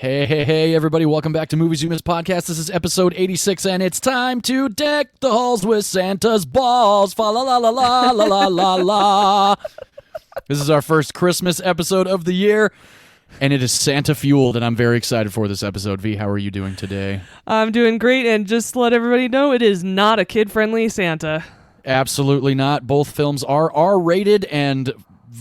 Hey, everybody. Welcome back to Movies You Missed Podcast. This is episode 86, and it's time to deck the halls with Santa's balls. Fa la la la la la la la la. This is our first Christmas episode of the year, and it is Santa-fueled, and I'm very excited for this episode. V, how are you doing today? I'm doing great, and just to let everybody know, it is not a kid-friendly Santa. Absolutely not. Both films are R-rated, and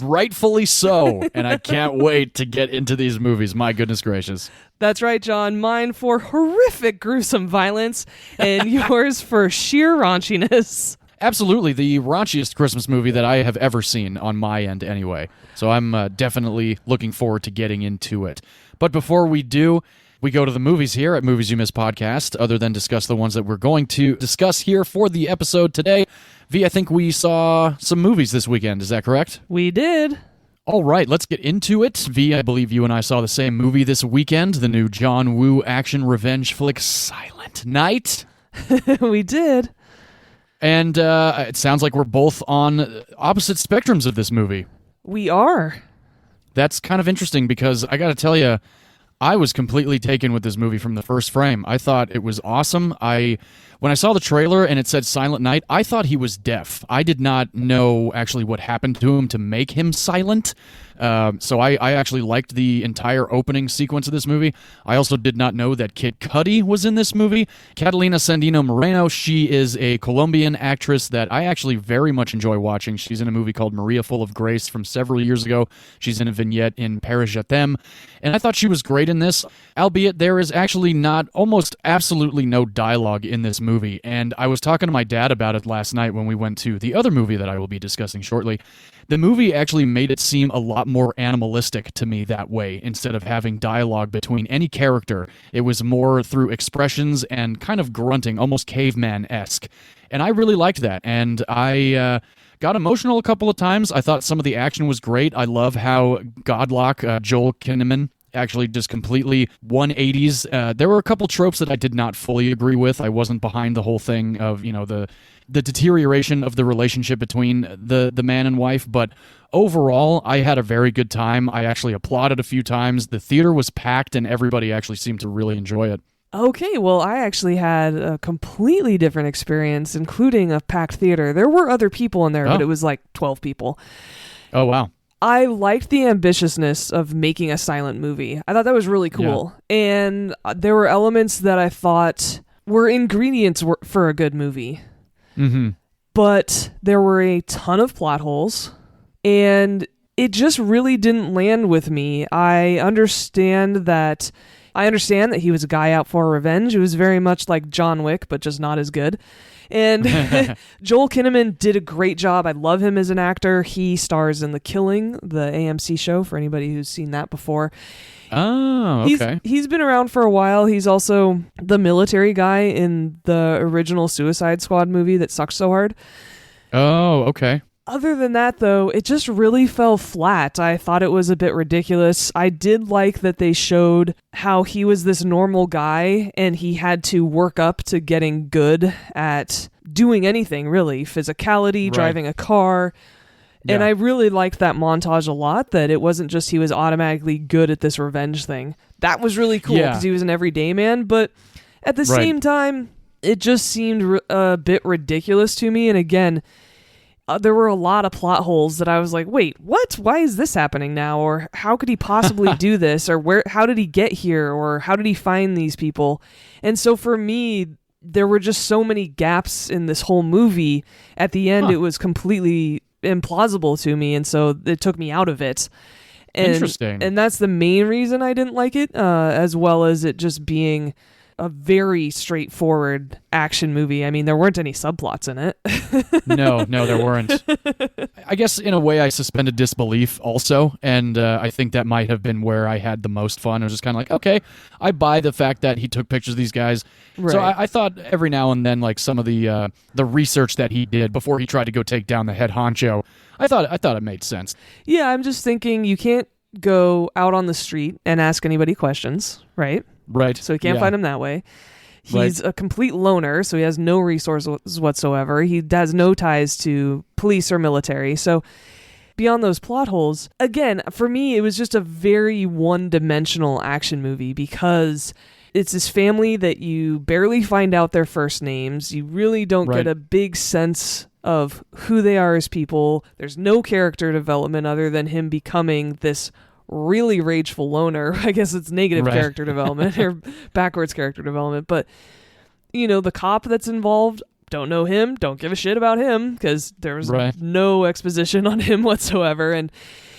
rightfully so, and I can't wait to get into these movies. My goodness gracious. That's right, John. Mine for horrific, gruesome violence, and yours for sheer raunchiness. Absolutely, the raunchiest Christmas movie that I have ever seen on my end anyway. So I'm definitely looking forward to getting into it. But before we do, we go to the movies here at Movies You Missed Podcast, other than discuss the ones that we're going to discuss here for the episode today. V, I think we saw some movies this weekend. Is that correct? We did. All right, let's get into it. V, I believe you and I saw the same movie this weekend, the new John Woo action revenge flick Silent Night. We did. And it sounds like we're both on opposite spectrums of this movie. We are. That's kind of interesting because I got to tell you, I was completely taken with this movie from the first frame. I thought it was awesome. When I saw the trailer and it said Silent Night, I thought he was deaf. I did not know actually what happened to him to make him silent. So I actually liked the entire opening sequence of this movie. I also did not know that Kid Cudi was in this movie. Catalina Sandino Moreno, she is a Colombian actress that I actually very much enjoy watching. She's in a movie called Maria Full of Grace from several years ago. She's in a vignette in Paris Je t'aime. And I thought she was great in this, albeit there is actually almost absolutely no dialogue in this movie. And I was talking to my dad about it last night when we went to the other movie that I will be discussing shortly. The movie actually made it seem a lot more animalistic to me that way. Instead of having dialogue between any character, it was more through expressions and kind of grunting, almost caveman-esque. And I really liked that. And I got emotional a couple of times. I thought some of the action was great. I love how Godlock, Joel Kinnaman, actually just completely 180s. There were a couple tropes that I did not fully agree with. I wasn't behind the whole thing of, the deterioration of the relationship between the man and wife, but overall, I had a very good time. I actually applauded a few times. The theater was packed, and everybody actually seemed to really enjoy it. Okay, well, I actually had a completely different experience, including a packed theater. There were other people in there, but it was like 12 people. Oh, wow. I liked the ambitiousness of making a silent movie. I thought that was really cool. Yeah. And there were elements that I thought were ingredients for a good movie. Mm-hmm. But there were a ton of plot holes, and it just really didn't land with me. I understand that he was a guy out for revenge. It was very much like John Wick, but just not as good. And Joel Kinnaman did a great job. I love him as an actor. He stars in The Killing, the AMC show, for anybody who's seen that before. Oh, okay. He's been around for a while. He's also the military guy in the original Suicide Squad movie that sucked so hard. Oh, okay. Other than that, though, it just really fell flat. I thought it was a bit ridiculous. I did like that they showed how he was this normal guy and he had to work up to getting good at doing anything, really. Physicality, right. Driving a car. Yeah. And I really liked that montage a lot, that it wasn't just he was automatically good at this revenge thing. That was really cool because he was an everyday man. But at the same time, it just seemed a bit ridiculous to me. And again, there were a lot of plot holes that I was like, wait, what? Why is this happening now? Or how could he possibly do this? Or how did he get here? Or how did he find these people? And so for me, there were just so many gaps in this whole movie. At the end, it was completely implausible to me, and so it took me out of it. Interesting. And that's the main reason I didn't like it, as well as it just being a very straightforward action movie. I mean, there weren't any subplots in it. No, there weren't. I guess in a way I suspended disbelief also, and I think that might have been where I had the most fun. I was just kind of like, okay, I buy the fact that he took pictures of these guys. Right. So I thought every now and then, like some of the research that he did before he tried to go take down the head honcho, I thought it made sense. Yeah, I'm just thinking you can't go out on the street and ask anybody questions, right? Right. So he can't find him that way. He's a complete loner, so he has no resources whatsoever. He has no ties to police or military. So beyond those plot holes, again, for me, it was just a very one-dimensional action movie because it's this family that you barely find out their first names. You really don't get a big sense of who they are as people. There's no character development other than him becoming this really rageful loner. I guess it's negative character development or backwards character development. But, the cop that's involved, don't know him, don't give a shit about him because there's no exposition on him whatsoever. And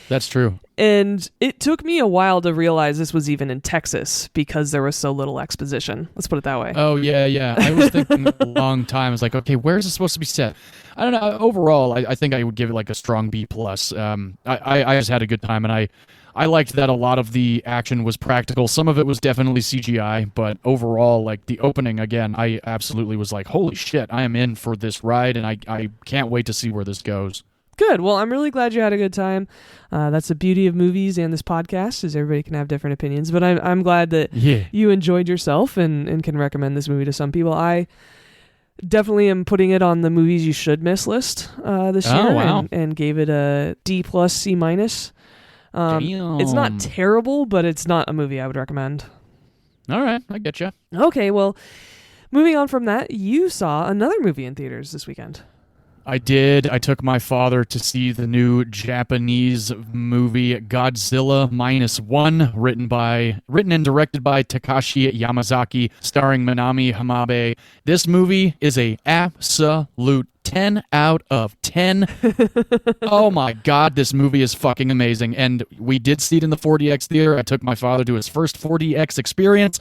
that's true. And it took me a while to realize this was even in Texas because there was so little exposition. Let's put it that way. Oh, yeah. I was thinking a long time. I was like, okay, where is this supposed to be set? I don't know. Overall, I think I would give it like a strong B+. I just had a good time, and I liked that a lot of the action was practical. Some of it was definitely CGI, but overall, like the opening, again, I absolutely was like, holy shit, I am in for this ride, and I can't wait to see where this goes. Good. Well, I'm really glad you had a good time. That's the beauty of movies and this podcast is everybody can have different opinions. But I'm glad that you enjoyed yourself and can recommend this movie to some people. I definitely am putting it on the movies you should miss list this year and gave it a D+, C-. It's not terrible, but it's not a movie I would recommend. All right. I get you. Okay. Well, moving on from that, you saw another movie in theaters this weekend. I did. I took my father to see the new Japanese movie Godzilla -1, written and directed by Takashi Yamazaki, starring Minami Hamabe. This movie is a absolute 10 out of 10. Oh my God, this movie is fucking amazing. And we did see it in the 4DX theater. I took my father to his first 4DX experience,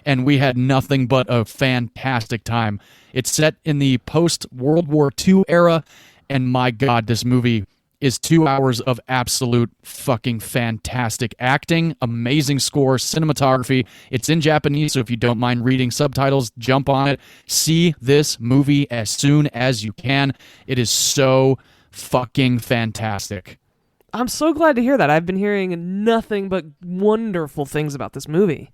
and we had nothing but a fantastic time. It's set in the post-World War II era, and my God, this movie is 2 hours of absolute fucking fantastic acting, amazing score, cinematography. It's in Japanese, so if you don't mind reading subtitles, jump on it. See this movie as soon as you can. It is so fucking fantastic. I'm so glad to hear that. I've been hearing nothing but wonderful things about this movie.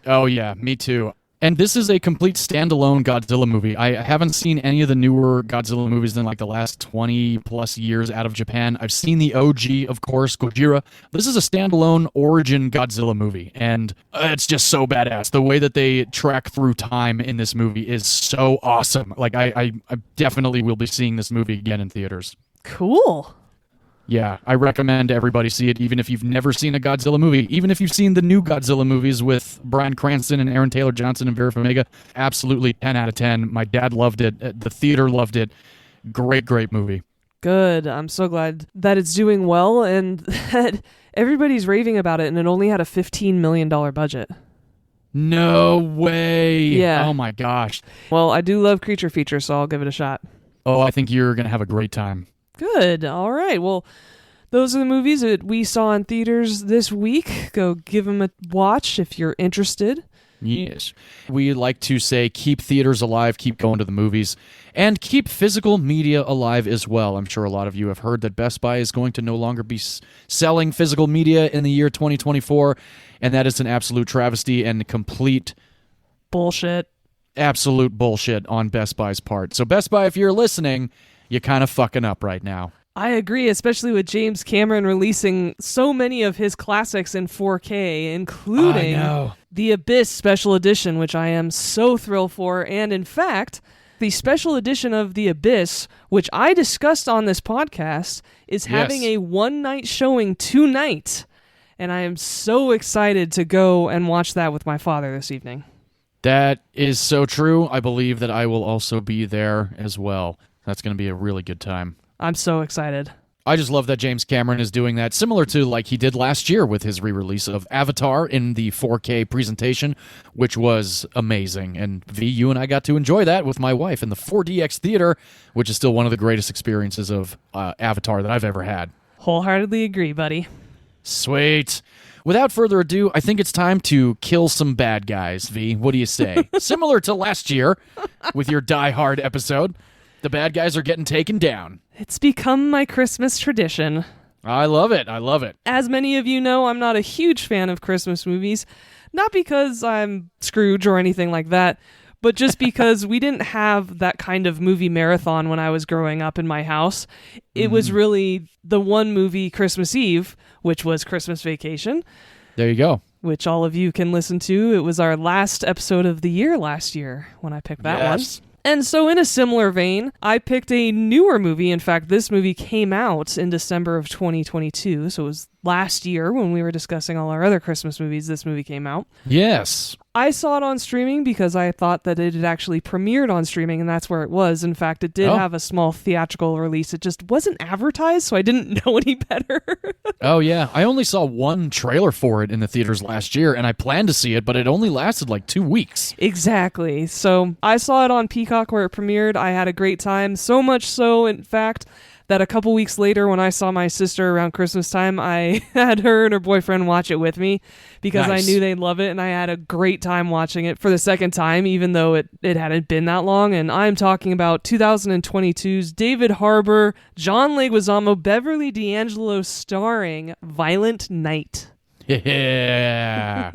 Oh, yeah, me too. And this is a complete standalone Godzilla movie. I haven't seen any of the newer Godzilla movies in like the last 20 plus years out of Japan. I've seen the OG, of course, Gojira. This is a standalone origin Godzilla movie, and it's just so badass. The way that they track through time in this movie is so awesome. Like, I definitely will be seeing this movie again in theaters. Cool. Yeah, I recommend everybody see it, even if you've never seen a Godzilla movie. Even if you've seen the new Godzilla movies with Bryan Cranston and Aaron Taylor Johnson and Vera Farmiga, absolutely 10 out of 10. My dad loved it. The theater loved it. Great, great movie. Good. I'm so glad that it's doing well and that everybody's raving about it, and it only had a $15 million budget. No way. Yeah. Oh, my gosh. Well, I do love creature features, so I'll give it a shot. Oh, I think you're going to have a great time. Good. All right. Well, those are the movies that we saw in theaters this week. Go give them a watch if you're interested. Yes. We like to say keep theaters alive, keep going to the movies, and keep physical media alive as well. I'm sure a lot of you have heard that Best Buy is going to no longer be selling physical media in the year 2024, and that is an absolute travesty and complete bullshit. Absolute bullshit on Best Buy's part. So Best Buy, if you're listening, you're kind of fucking up right now. I agree, especially with James Cameron releasing so many of his classics in 4K, including the Abyss Special Edition, which I am so thrilled for. And in fact, the special edition of the Abyss, which I discussed on this podcast, is having a one-night showing tonight. And I am so excited to go and watch that with my father this evening. That is so true. I believe that I will also be there as well. That's going to be a really good time. I'm so excited. I just love that James Cameron is doing that, similar to like he did last year with his re-release of Avatar in the 4K presentation, which was amazing. And V, you and I got to enjoy that with my wife in the 4DX theater, which is still one of the greatest experiences of Avatar that I've ever had. Wholeheartedly agree, buddy. Sweet. Without further ado, I think it's time to kill some bad guys, V. What do you say? Similar to last year with your Die Hard episode. The bad guys are getting taken down. It's become my Christmas tradition. I love it. I love it. As many of you know, I'm not a huge fan of Christmas movies. Not because I'm Scrooge or anything like that, but just because we didn't have that kind of movie marathon when I was growing up in my house, it was really the one movie Christmas Eve, which was Christmas Vacation. There you go. Which all of you can listen to. It was our last episode of the year last year when I picked that one. And so in a similar vein, I picked a newer movie. In fact, this movie came out in December of 2022. So it was last year when we were discussing all our other Christmas movies. This movie came out. Yes. I saw it on streaming because I thought that it had actually premiered on streaming, and that's where it was. In fact, it did have a small theatrical release. It just wasn't advertised, so I didn't know any better. Oh, yeah. I only saw one trailer for it in the theaters last year, and I planned to see it, but it only lasted like 2 weeks. Exactly. So I saw it on Peacock where it premiered. I had a great time, so much so, in fact, that a couple weeks later when I saw my sister around Christmas time, I had her and her boyfriend watch it with me because I knew they'd love it, and I had a great time watching it for the second time, even though it hadn't been that long. And I'm talking about 2022's David Harbour, John Leguizamo, Beverly D'Angelo starring Violent Night. Yeah.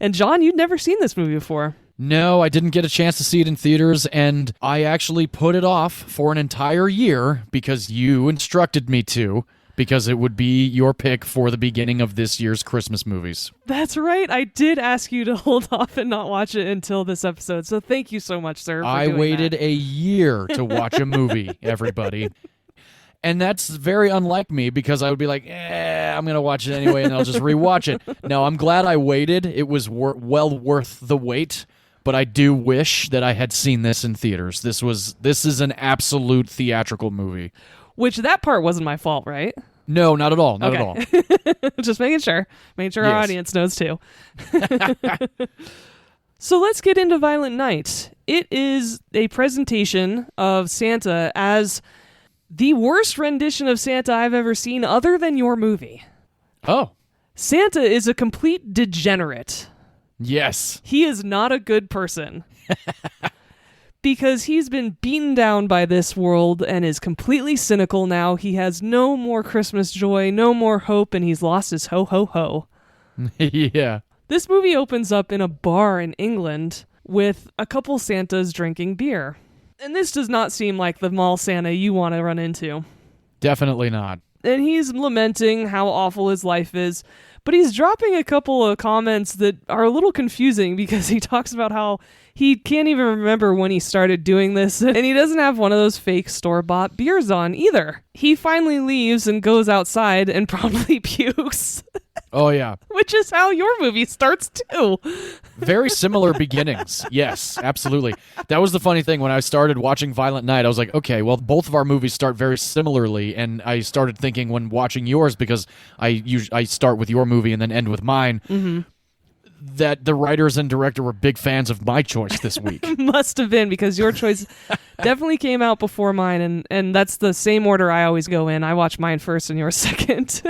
And John, you'd never seen this movie before. No, I didn't get a chance to see it in theaters, and I actually put it off for an entire year because you instructed me to, because it would be your pick for the beginning of this year's Christmas movies. That's right. I did ask you to hold off and not watch it until this episode, so thank you so much, sir, for I doing waited that. a year to watch a movie, everybody. And that's very unlike me because I would be like, I'm going to watch it anyway, and I'll just rewatch it. No, I'm glad I waited. It was well worth the wait. But I do wish that I had seen this in theaters. This is an absolute theatrical movie. Which that part wasn't my fault, right? No, not at all. Not at all. Just making sure. Making sure our audience knows too. So let's get into Violent Night. It is a presentation of Santa as the worst rendition of Santa I've ever seen other than your movie. Oh. Santa is a complete degenerate. Yes. He is not a good person. Because he's been beaten down by this world and is completely cynical now. He has no more Christmas joy, no more hope, and he's lost his ho-ho-ho. Yeah. This movie opens up in a bar in England with a couple Santas drinking beer. And this does not seem like the mall Santa you want to run into. Definitely not. And he's lamenting how awful his life is. But he's dropping a couple of comments that are a little confusing because he talks about how he can't even remember when he started doing this, and he doesn't have one of those fake store-bought beers on either. He finally leaves and goes outside and promptly pukes. Oh, yeah. Which is how your movie starts, too. Very similar beginnings. Yes, absolutely. That was the funny thing. When I started watching Violent Night, I was like, okay, well, both of our movies start very similarly, and I started thinking when watching yours, because I start with your movie and then end with mine, that the writers and director were big fans of my choice this week. Must have been, because your choice definitely came out before mine, and that's the same order I always go in. I watch mine first and yours second.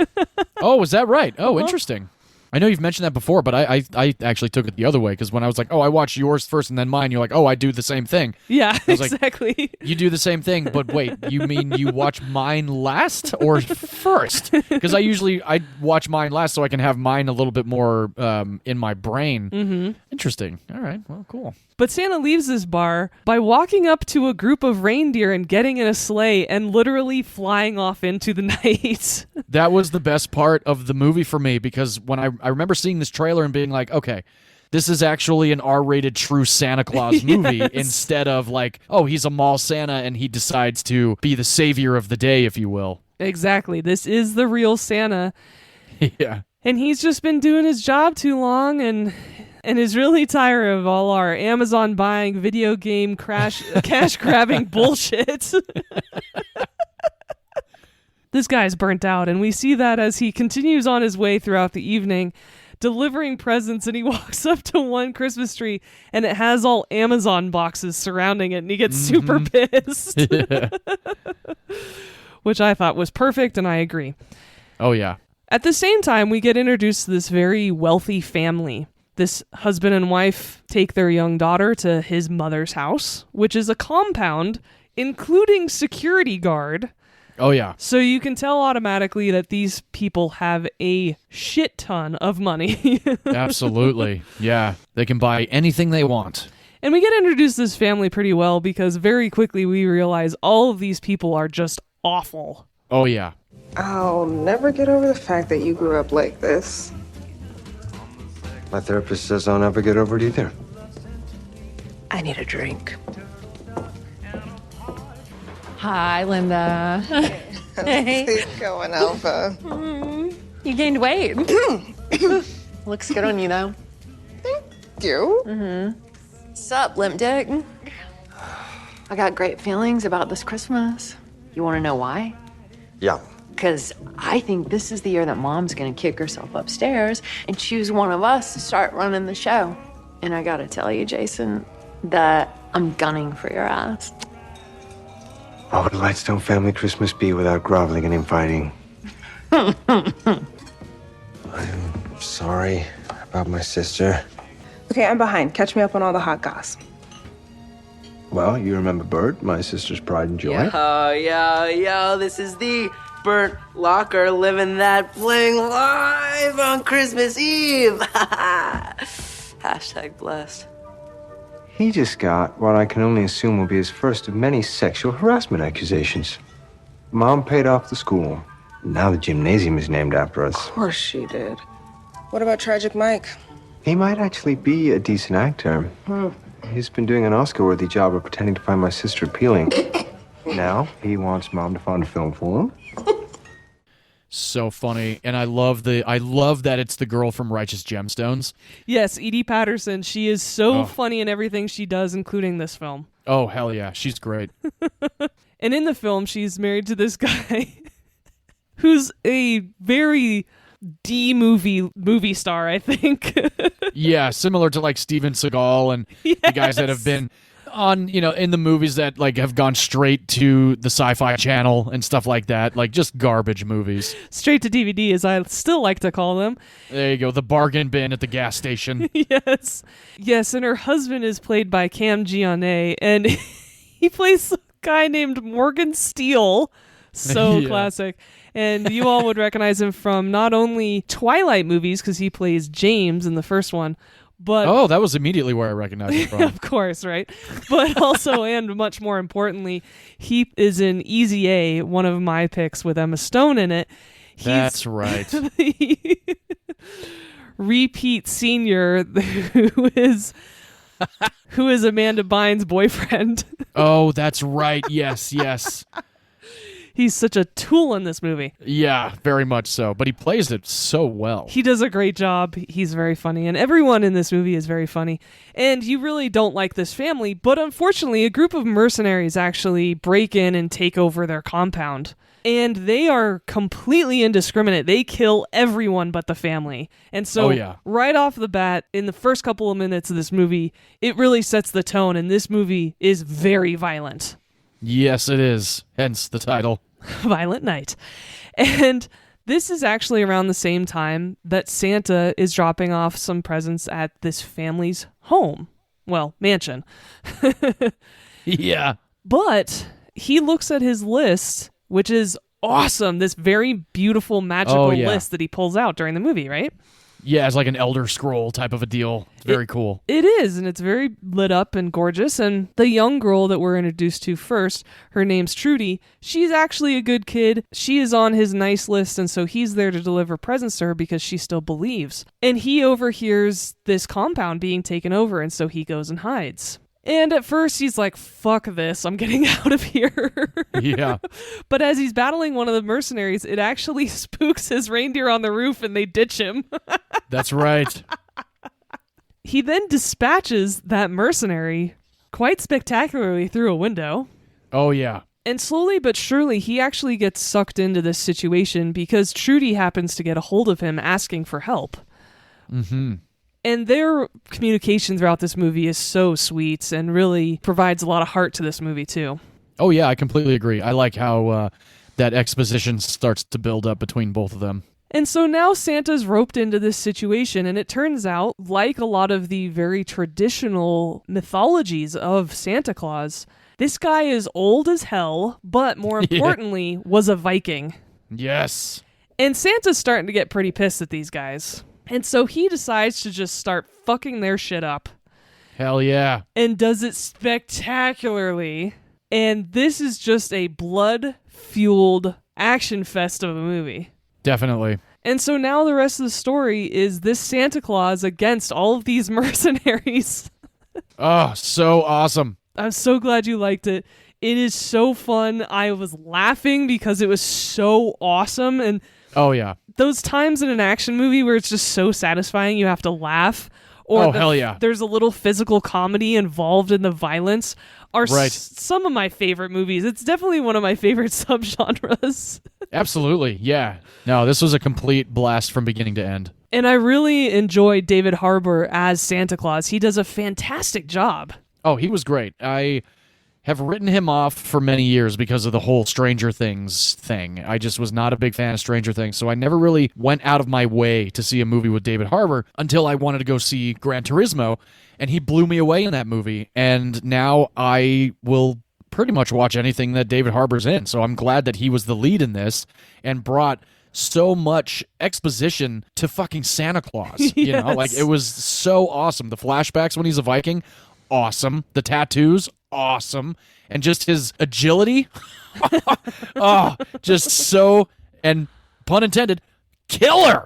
Oh, is that right? Oh, interesting. I know you've mentioned that before, but I actually took it the other way, because when I was like, oh, I watch yours first and then mine, you're like, oh, I do the same thing. Yeah, exactly. Like, you do the same thing, but wait, you mean you watch mine last or first? Because I watch mine last so I can have mine a little bit more in my brain. Mm-hmm. Interesting. All right, well, cool. But Santa leaves this bar by walking up to a group of reindeer and getting in a sleigh and literally flying off into the night. That was the best part of the movie for me, because when I remember seeing this trailer and being like, okay, this is actually an R-rated true Santa Claus movie instead of like, oh, he's a mall Santa and he decides to be the savior of the day, if you will. Exactly. This is the real Santa. Yeah. And he's just been doing his job too long and is really tired of all our Amazon buying, video game cash grabbing bullshit. This guy's burnt out, and we see that as he continues on his way throughout the evening, delivering presents, and he walks up to one Christmas tree, and it has all Amazon boxes surrounding it, and he gets super pissed. Yeah. Which I thought was perfect, and I agree. Oh, yeah. At the same time, we get introduced to this very wealthy family. This husband and wife take their young daughter to his mother's house, which is a compound, including security guard. Oh, yeah. So you can tell automatically that these people have a shit ton of money. Absolutely. Yeah. They can buy anything they want. And we get introduced to this family pretty well because very quickly we realize all of these people are just awful. Oh, yeah. I'll never get over the fact that you grew up like this. My therapist says I'll never get over it either. I need a drink. Hi, Linda. Hey. How's it going, Alpha? You gained weight. Looks good on you, though. Thank you. What's up, limp dick? I got great feelings about this Christmas. You want to know why? Yeah. Because I think this is the year that Mom's going to kick herself upstairs and choose one of us to start running the show. And I got to tell you, Jason, that I'm gunning for your ass. What would a Lightstone family Christmas be without groveling and infighting? I'm sorry about my sister. Okay, I'm behind. Catch me up on all the hot goss. Well, you remember Bert, my sister's pride and joy? Yo, this is the Bert Locker living that fling live on Christmas Eve. Hashtag blessed. He just got what I can only assume will be his first of many sexual harassment accusations. Mom paid off the school. Now the gymnasium is named after us. Of course she did. What about Tragic Mike? He might actually be a decent actor. He's been doing an Oscar-worthy job of pretending to find my sister appealing. Now he wants Mom to find a film for him. So funny. And I love that it's the girl from Righteous Gemstones. Yes, Edie Patterson. She is so funny in everything she does, including this film. Oh, hell yeah. She's great. And in the film, she's married to this guy who's a very movie star, I think. Yeah, similar to like Steven Seagal and the guys that have been on, in the movies that like have gone straight to the Sci-Fi Channel and stuff like that, like just garbage movies. Straight to DVD, as I still like to call them. There you go, the bargain bin at the gas station. Yes, and her husband is played by Cam Giannet, and he plays a guy named Morgan Steele. So classic. And you all would recognize him from not only Twilight movies, because he plays James in the first one, but that was immediately where I recognized him from. of course, right? But also, and much more importantly, he is in Easy A, one of my picks with Emma Stone in it. That's right. The repeat senior who is Amanda Bynes' boyfriend. Oh, that's right. Yes. He's such a tool in this movie. Yeah, very much so. But he plays it so well. He does a great job. He's very funny. And everyone in this movie is very funny. And you really don't like this family. But unfortunately, a group of mercenaries actually break in and take over their compound. And they are completely indiscriminate. They kill everyone but the family. And so right off the bat, in the first couple of minutes of this movie, it really sets the tone. And this movie is very violent. Yes, it is. Hence the title. Violent Night. And this is actually around the same time that Santa is dropping off some presents at this family's home. Well, mansion. Yeah. But he looks at his list, which is awesome. This very beautiful, magical list that he pulls out during the movie, right? Yeah, it's like an Elder Scroll type of a deal. It's very cool. It is, and it's very lit up and gorgeous. And the young girl that we're introduced to first, her name's Trudy. She's actually a good kid. She is on his nice list, and so he's there to deliver presents to her because she still believes. And he overhears this compound being taken over, and so he goes and hides. And at first he's like, fuck this, I'm getting out of here. Yeah. But as he's battling one of the mercenaries, it actually spooks his reindeer on the roof and they ditch him. That's right. He then dispatches that mercenary quite spectacularly through a window. Oh, yeah. And slowly but surely, he actually gets sucked into this situation because Trudy happens to get a hold of him asking for help. Mm-hmm. And their communication throughout this movie is so sweet and really provides a lot of heart to this movie, too. Oh, yeah, I completely agree. I like how that exposition starts to build up between both of them. And so now Santa's roped into this situation, and it turns out, like a lot of the very traditional mythologies of Santa Claus, this guy is old as hell, but more importantly, was a Viking. Yes. And Santa's starting to get pretty pissed at these guys. And so he decides to just start fucking their shit up. Hell yeah. And does it spectacularly. And this is just a blood-fueled action fest of a movie. Definitely. And so now the rest of the story is this Santa Claus against all of these mercenaries. Oh, so awesome. I'm so glad you liked it. It is so fun. I was laughing because it was so awesome. And oh, yeah. Those times in an action movie where it's just so satisfying you have to laugh. Or hell yeah. There's a little physical comedy involved in the violence are some of my favorite movies. It's definitely one of my favorite subgenres. Absolutely, yeah. No, this was a complete blast from beginning to end. And I really enjoyed David Harbour as Santa Claus. He does a fantastic job. Oh, he was great. I have written him off for many years because of the whole Stranger Things thing. I just was not a big fan of Stranger Things, so I never really went out of my way to see a movie with David Harbour until I wanted to go see Gran Turismo, and he blew me away in that movie. And now I will pretty much watch anything that David Harbour's in, so I'm glad that he was the lead in this and brought so much exposition to fucking Santa Claus. Yes. You know, like, it was so awesome. The flashbacks when he's a Viking, awesome. The tattoos, awesome. And just his agility, oh, just so, and pun intended, killer.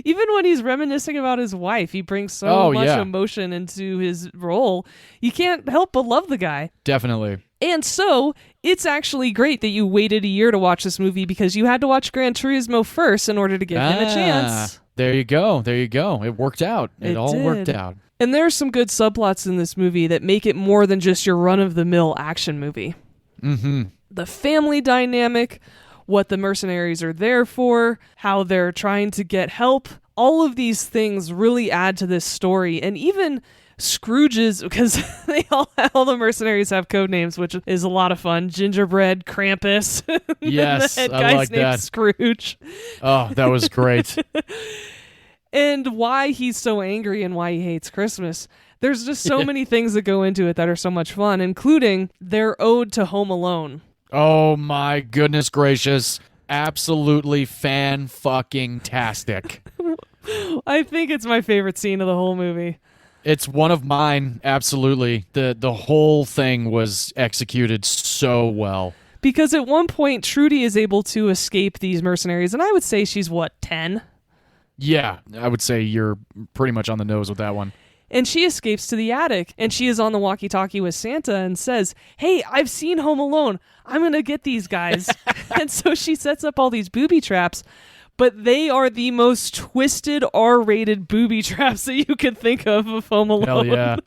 Even when he's reminiscing about his wife, he brings so much emotion into his role. You can't help but love the guy. Definitely. And so, it's actually great that you waited a year to watch this movie because you had to watch Gran Turismo first in order to give him a chance. There you go. There you go. It worked out. It all worked out. And there's some good subplots in this movie that make it more than just your run-of-the-mill action movie. Mm-hmm. The family dynamic, what the mercenaries are there for, how they're trying to get help. All of these things really add to this story. And even Scrooge's, because all the mercenaries have code names, which is a lot of fun. Gingerbread, Krampus. Yes, the I like named that. Scrooge. Oh, that was great. And why he's so angry and why he hates Christmas. There's just so many things that go into it that are so much fun, including their ode to Home Alone. Oh my goodness gracious. Absolutely fan-fucking-tastic. I think it's my favorite scene of the whole movie. It's one of mine, absolutely. The whole thing was executed so well. Because at one point, Trudy is able to escape these mercenaries, and I would say she's, 10? Yeah, I would say you're pretty much on the nose with that one. And she escapes to the attic, and she is on the walkie-talkie with Santa and says, "Hey, I've seen Home Alone. I'm going to get these guys." And so she sets up all these booby traps, but they are the most twisted R-rated booby traps that you could think of Home Alone. Hell yeah.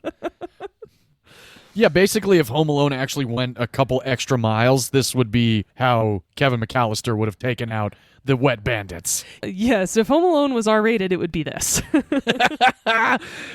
Yeah, basically, if Home Alone actually went a couple extra miles, this would be how Kevin McAllister would have taken out the Wet Bandits. Yes, if Home Alone was R-rated, it would be this.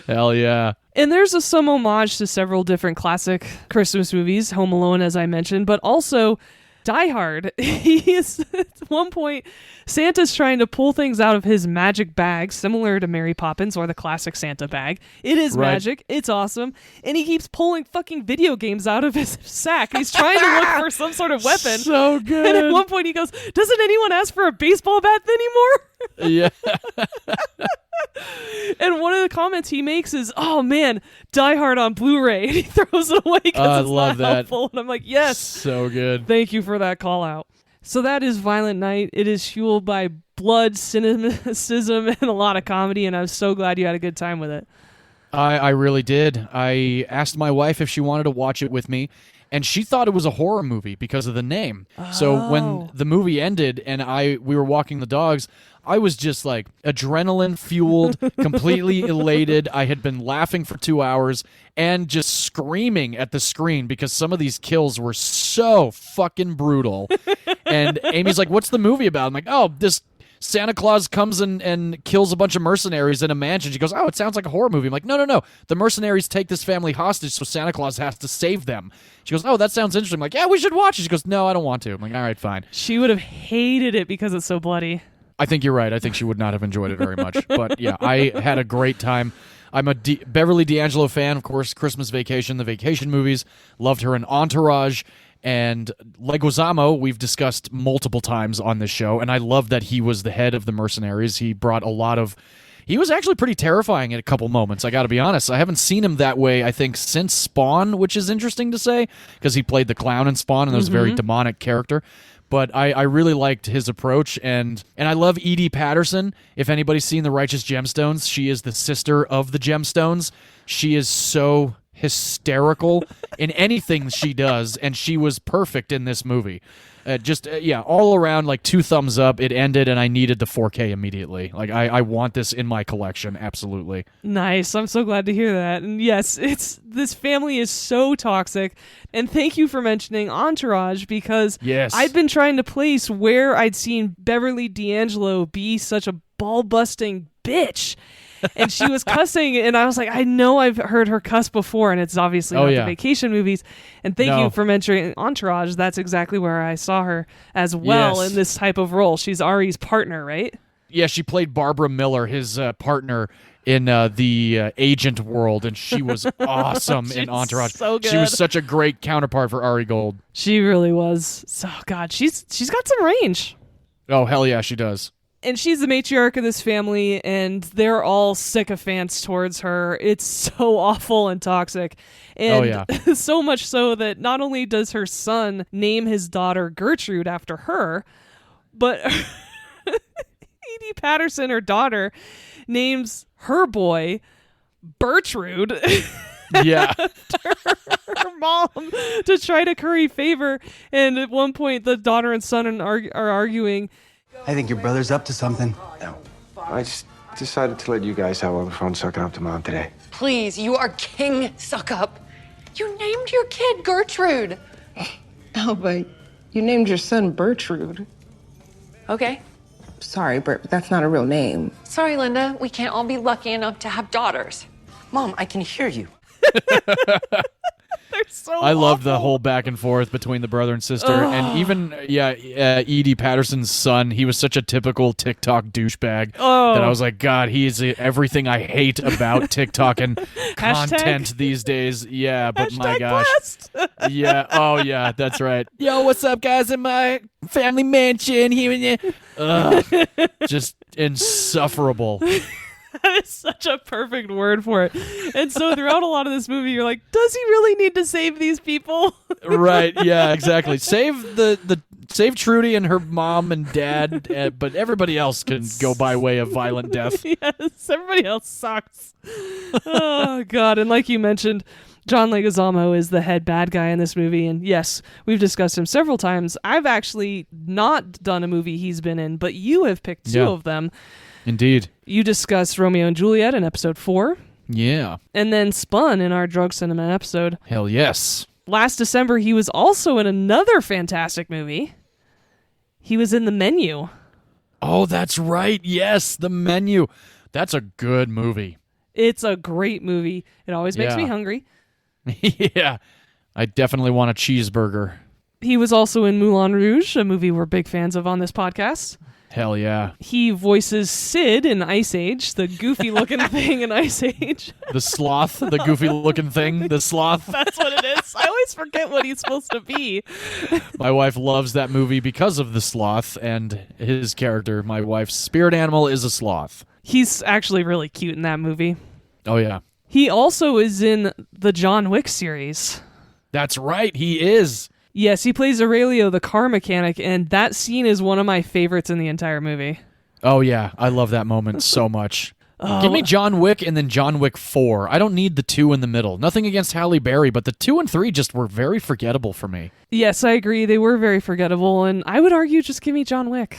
Hell yeah. And there's some homage to several different classic Christmas movies, Home Alone, as I mentioned, but also Die Hard. At one point, Santa's trying to pull things out of his magic bag, similar to Mary Poppins or the classic Santa bag. It is magic. It's awesome. And he keeps pulling fucking video games out of his sack. He's trying to look for some sort of weapon. So good. And at one point he goes, "Doesn't anyone ask for a baseball bat anymore?" Yeah. And one of the comments he makes is, "Oh man, Die Hard on Blu-ray." And he throws it away because it's not helpful. And I'm like, yes. So good. Thank you for that call out. So that is Violent Night. It is fueled by blood, cynicism, and a lot of comedy, and I'm so glad you had a good time with it. I really did. I asked my wife if she wanted to watch it with me, and she thought it was a horror movie because of the name. So when the movie ended and we were walking the dogs, I was just like adrenaline fueled, completely elated. I had been laughing for 2 hours and just screaming at the screen because some of these kills were so fucking brutal. And Amy's like, "What's the movie about?" I'm like, "Oh, this Santa Claus comes and kills a bunch of mercenaries in a mansion." She goes, "Oh, it sounds like a horror movie." I'm like, No. The mercenaries take this family hostage, so Santa Claus has to save them. She goes, "Oh, that sounds interesting." I'm like, "Yeah, we should watch it." She goes, "No, I don't want to." I'm like, "All right, fine." She would have hated it because it's so bloody. I think you're right. I think she would not have enjoyed it very much. But yeah, I had a great time. I'm a Beverly D'Angelo fan, of course. Christmas Vacation, the vacation movies. Loved her in Entourage. And Leguizamo, we've discussed multiple times on this show, and I love that he was the head of the mercenaries. He brought a lot of he was actually pretty terrifying at a couple moments, I gotta be honest. I haven't seen him that way, I think, since Spawn, which is interesting to say, because he played the clown in Spawn, and there was a very demonic character. But I really liked his approach, and I love Edie Patterson. If anybody's seen The Righteous Gemstones, she is the sister of the Gemstones. She is so hysterical in anything she does, and she was perfect in this movie. All around, like 2 thumbs up. It ended, and I needed the 4K immediately. Like, I want this in my collection, absolutely. Nice. I'm so glad to hear that. And yes, this family is so toxic. And thank you for mentioning Entourage, because I'd been trying to place where I'd seen Beverly D'Angelo be such a ball-busting bitch. And she was cussing, and I was like, I know I've heard her cuss before, and it's obviously not the vacation movies. And thank you for mentioning Entourage. That's exactly where I saw her as well in this type of role. She's Ari's partner, right? Yeah, she played Barbara Miller, his partner in the agent world, and she was awesome in Entourage. So good. She was such a great counterpart for Ari Gold. She really was. So, God, she's got some range. Oh, hell yeah, she does. And she's the matriarch of this family, and they're all sycophants towards her. It's so awful and toxic. And so much so that not only does her son name his daughter Gertrude after her, but Edie Patterson, her daughter, names her boy Bertrude. Yeah. Her mom to try to curry favor. And at one point, the daughter and son are arguing. I think your brother's up to something. No. I just decided to let you guys have all the fun sucking up to Mom today. Please, you are King Suck Up. You named your kid Gertrude. No, but you named your son Bertrude. Okay. Sorry, Bert, but that's not a real name. Sorry, Linda. We can't all be lucky enough to have daughters. Mom, I can hear you. They're so I love awful. the whole back and forth between the brother and sister. And even, Edie Patterson's son, he was such a typical TikTok douchebag that I was like, God, he is everything I hate about TikTok and content these days. Yeah, but my gosh. Yeah, oh yeah, that's right. Yo, what's up, guys, in my family mansion here and there. Just insufferable. That is such a perfect word for it. And so throughout a lot of this movie, you're like, does he really need to save these people? Right, yeah, exactly. Save Trudy and her mom and dad, but everybody else can go by way of violent death. Yes, everybody else sucks. Oh, God. And like you mentioned, John Leguizamo is the head bad guy in this movie. And yes, we've discussed him several times. I've actually not done a movie he's been in, but you have picked two of them. Indeed. You discussed Romeo and Juliet in episode 4. Yeah. And then Spun in our Drug Cinema episode. Hell yes. Last December, he was also in another fantastic movie. He was in The Menu. Oh, that's right. Yes, The Menu. That's a good movie. It's a great movie. It always makes me hungry. Yeah. I definitely want a cheeseburger. He was also in Moulin Rouge, a movie we're big fans of on this podcast. Hell yeah. He voices Sid in Ice Age, the goofy-looking thing in Ice Age. The sloth, the goofy-looking thing, the sloth. That's what it is. I always forget what he's supposed to be. My wife loves that movie because of the sloth and his character. My wife's spirit animal is a sloth. He's actually really cute in that movie. Oh, yeah. He also is in the John Wick series. That's right, he is. Yes, he plays Aurelio, the car mechanic, and that scene is one of my favorites in the entire movie. Oh, yeah. I love that moment so much. Give me John Wick and then John Wick 4. I don't need the 2 in the middle. Nothing against Halle Berry, but the 2 and 3 just were very forgettable for me. Yes, I agree. They were very forgettable, and I would argue just give me John Wick.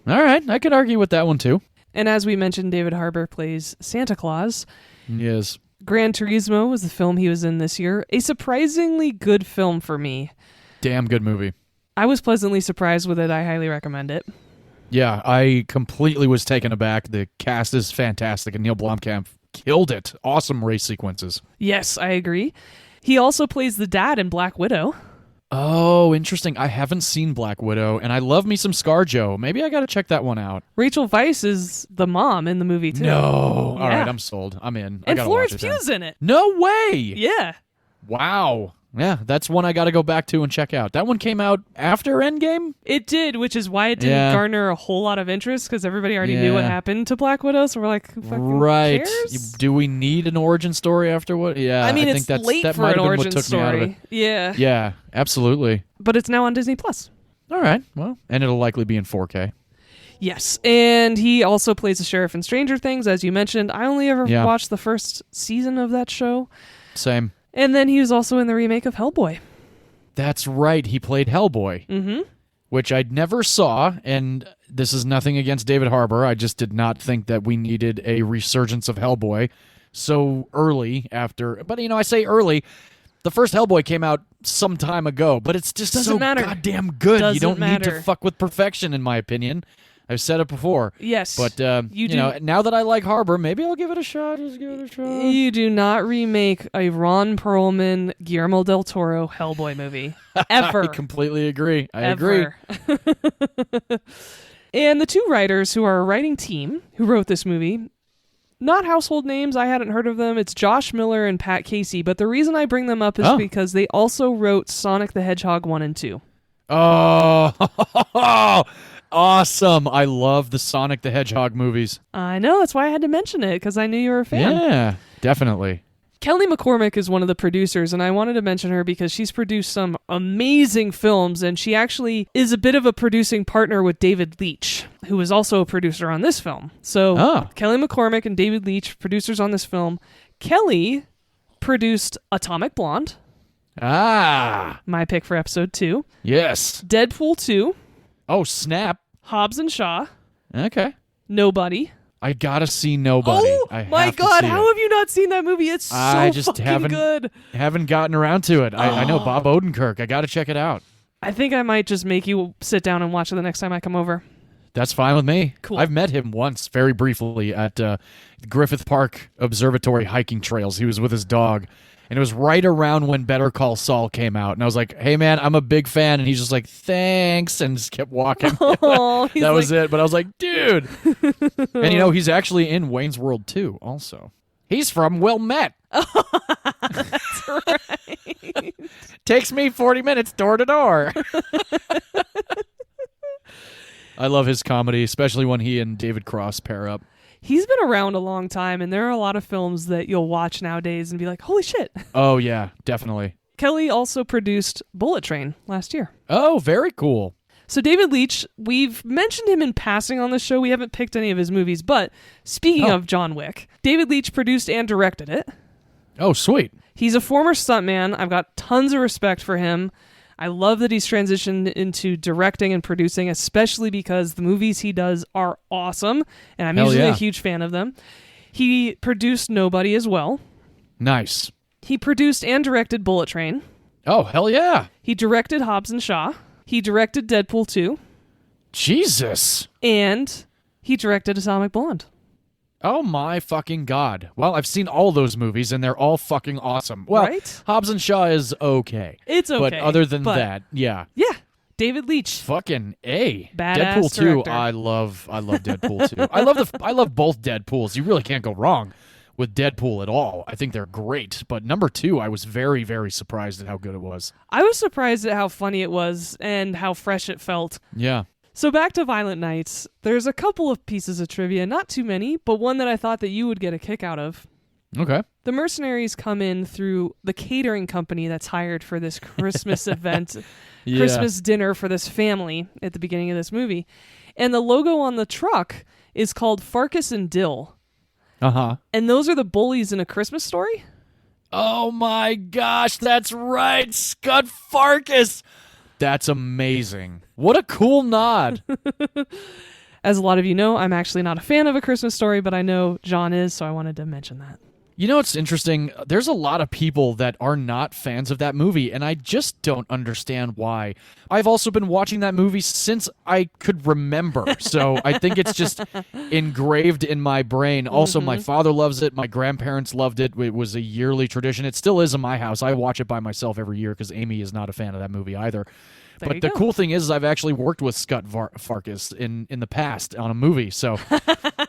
All right. I could argue with that one, too. And as we mentioned, David Harbour plays Santa Claus. Yes. Gran Turismo was the film he was in this year. A surprisingly good film for me. Damn good movie. I was pleasantly surprised with it. I highly recommend it. Yeah, I completely was taken aback. The cast is fantastic, and Neil Blomkamp killed it. Awesome race sequences. Yes, I agree. He also plays the dad in Black Widow. Oh, interesting. I haven't seen Black Widow, and I love me some ScarJo. Maybe I got to check that one out. Rachel Weisz is the mom in the movie, too. No. Yeah. All right, I'm sold. I'm in. And I Florence watch it Pugh's in it. No way. Yeah. Wow. Yeah, that's one I got to go back to and check out. That one came out after Endgame? It did, which is why it didn't garner a whole lot of interest, because everybody already knew what happened to Black Widow, so we're like, who fucking cares? Do we need an origin story after what? Yeah, I mean, think it's that's, late that for might an have been what origin took me out of story. it. Yeah. Yeah, absolutely. But it's now on Disney+. All right, well, and it'll likely be in 4K. Yes, and he also plays the sheriff in Stranger Things, as you mentioned. I only ever watched the first season of that show. Same. And then he was also in the remake of Hellboy. That's right. He played Hellboy, which I never saw, and this is nothing against David Harbour. I just did not think that we needed a resurgence of Hellboy so early after. But, I say early. The first Hellboy came out some time ago, but it's just so goddamn good. You don't need to fuck with perfection, in my opinion. I've said it before. Yes. But, now that I like Harbour, maybe I'll give it a shot. Just give it a shot. You do not remake a Ron Perlman, Guillermo del Toro Hellboy movie. Ever. I completely agree. I agree. And the two writers who are a writing team who wrote this movie, not household names. I hadn't heard of them. It's Josh Miller and Pat Casey. But the reason I bring them up is because they also wrote Sonic the Hedgehog 1 and 2. Oh, awesome. I love the Sonic the Hedgehog movies. I know. That's why I had to mention it, because I knew you were a fan. Yeah, definitely. Kelly McCormick is one of the producers, and I wanted to mention her because she's produced some amazing films, and she actually is a bit of a producing partner with David Leitch, who is also a producer on this film. So Kelly McCormick and David Leitch, producers on this film. Kelly produced Atomic Blonde. My pick for episode 2. Yes. Deadpool 2. Oh, snap. Hobbs and Shaw. Okay. Nobody. I gotta see Nobody. Oh, my God. How have you not seen that movie? It's so fucking good. Haven't gotten around to it. I know Bob Odenkirk. I gotta check it out. I think I might just make you sit down and watch it the next time I come over. That's fine with me. Cool. I've met him once, very briefly, at Griffith Park Observatory hiking trails. He was with his dog. And it was right around when Better Call Saul came out. And I was like, hey, man, I'm a big fan. And he's just like, thanks. And just kept walking. That was it. But I was like, dude. And, he's actually in Wayne's World 2 also. He's from Wilmette. That's right. Takes me 40 minutes door to door. I love his comedy, especially when he and David Cross pair up. He's been around a long time, and there are a lot of films that you'll watch nowadays and be like, holy shit. Oh, yeah, definitely. Kelly also produced Bullet Train last year. Oh, very cool. So David Leitch, we've mentioned him in passing on the show. We haven't picked any of his movies, but speaking of John Wick, David Leitch produced and directed it. Oh, sweet. He's a former stuntman. I've got tons of respect for him. I love that he's transitioned into directing and producing, especially because the movies he does are awesome, and I'm usually a huge fan of them. He produced Nobody as well. Nice. He produced and directed Bullet Train. Oh, hell yeah. He directed Hobbs and Shaw. He directed Deadpool 2. Jesus. And he directed Atomic Blonde. Oh my fucking God. Well, I've seen all those movies, and they're all fucking awesome. Well, right? Hobbs and Shaw is okay. It's okay. But other than that, yeah. Yeah. David Leitch. Fucking A. Badass Deadpool 2, director. I love Deadpool 2. I love both Deadpools. You really can't go wrong with Deadpool at all. I think they're great. But number 2, I was very, very surprised at how good it was. I was surprised at how funny it was and how fresh it felt. Yeah. So back to Violent Nights. There's a couple of pieces of trivia, not too many, but one that I thought that you would get a kick out of. Okay. The mercenaries come in through the catering company that's hired for this Christmas event, Christmas dinner for this family at the beginning of this movie. And the logo on the truck is called Farkas and Dill. Uh-huh. And those are the bullies in A Christmas Story? Oh my gosh, that's right. Scud Farkas. That's amazing. What a cool nod. As a lot of you know, I'm actually not a fan of A Christmas Story, but I know John is, so I wanted to mention that. You know what's interesting? There's a lot of people that are not fans of that movie, and I just don't understand why. I've also been watching that movie since I could remember, so I think it's just engraved in my brain. Also, my father loves it. My grandparents loved it. It was a yearly tradition. It still is in my house. I watch it by myself every year because Amy is not a fan of that movie either. But the cool thing is I've actually worked with Scott Farkas in the past on a movie. So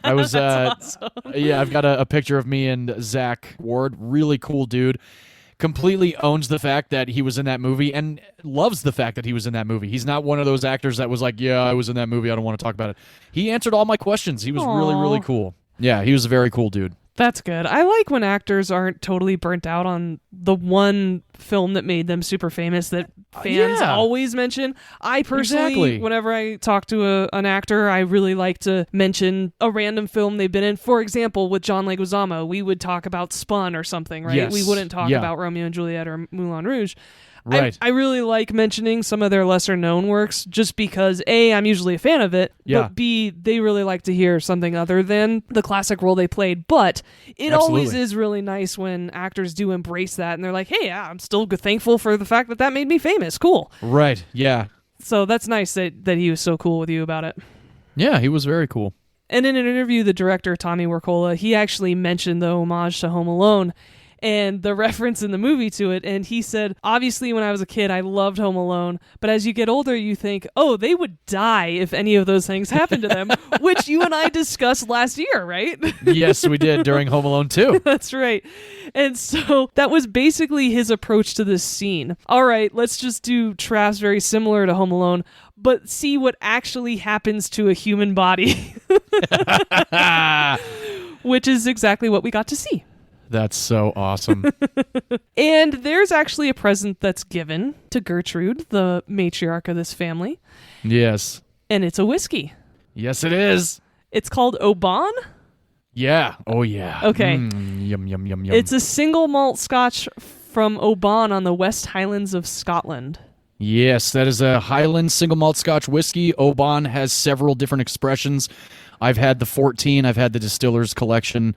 I was, That's awesome. yeah, I've got a picture of me and Zach Ward. Really cool dude. completely owns the fact that he was in that movie and loves the fact that he was in that movie. He's not one of those actors that was like, yeah, I was in that movie, I don't want to talk about it. He answered all my questions. He was really, really cool. Yeah, he was a very cool dude. That's good. I like when actors aren't totally burnt out on the one film that made them super famous that fans always mention. I personally, whenever I talk to an actor, I really like to mention a random film they've been in. For example, with John Leguizamo, we would talk about Spun or something, right? Yes. We wouldn't talk about Romeo and Juliet or Moulin Rouge. Right. I really like mentioning some of their lesser known works just because A, I'm usually a fan of it, but B, they really like to hear something other than the classic role they played. But it always is really nice when actors do embrace that and they're like, hey, I'm still thankful for the fact that made me famous. Cool. Right. Yeah. So that's nice that he was so cool with you about it. Yeah, he was very cool. And in an interview, the director, Tommy Wirkola, he actually mentioned the homage to Home Alone and the reference in the movie to it. And he said, obviously, when I was a kid, I loved Home Alone. But as you get older, you think, oh, they would die if any of those things happened to them, which you and I discussed last year, right? Yes, we did during Home Alone 2. That's right. And so that was basically his approach to this scene. All right, let's just do traps very similar to Home Alone, but see what actually happens to a human body. Which is exactly what we got to see. That's so awesome. And there's actually a present that's given to Gertrude, the matriarch of this family. Yes. And it's a whiskey. Yes, it is. It's called Oban? Yeah. Oh, yeah. Okay. Yum, yum, yum, yum. It's a single malt scotch from Oban on the West Highlands of Scotland. Yes, that is a Highland single malt Scotch whiskey. Oban has several different expressions. I've had the 14. I've had the Distiller's Collection.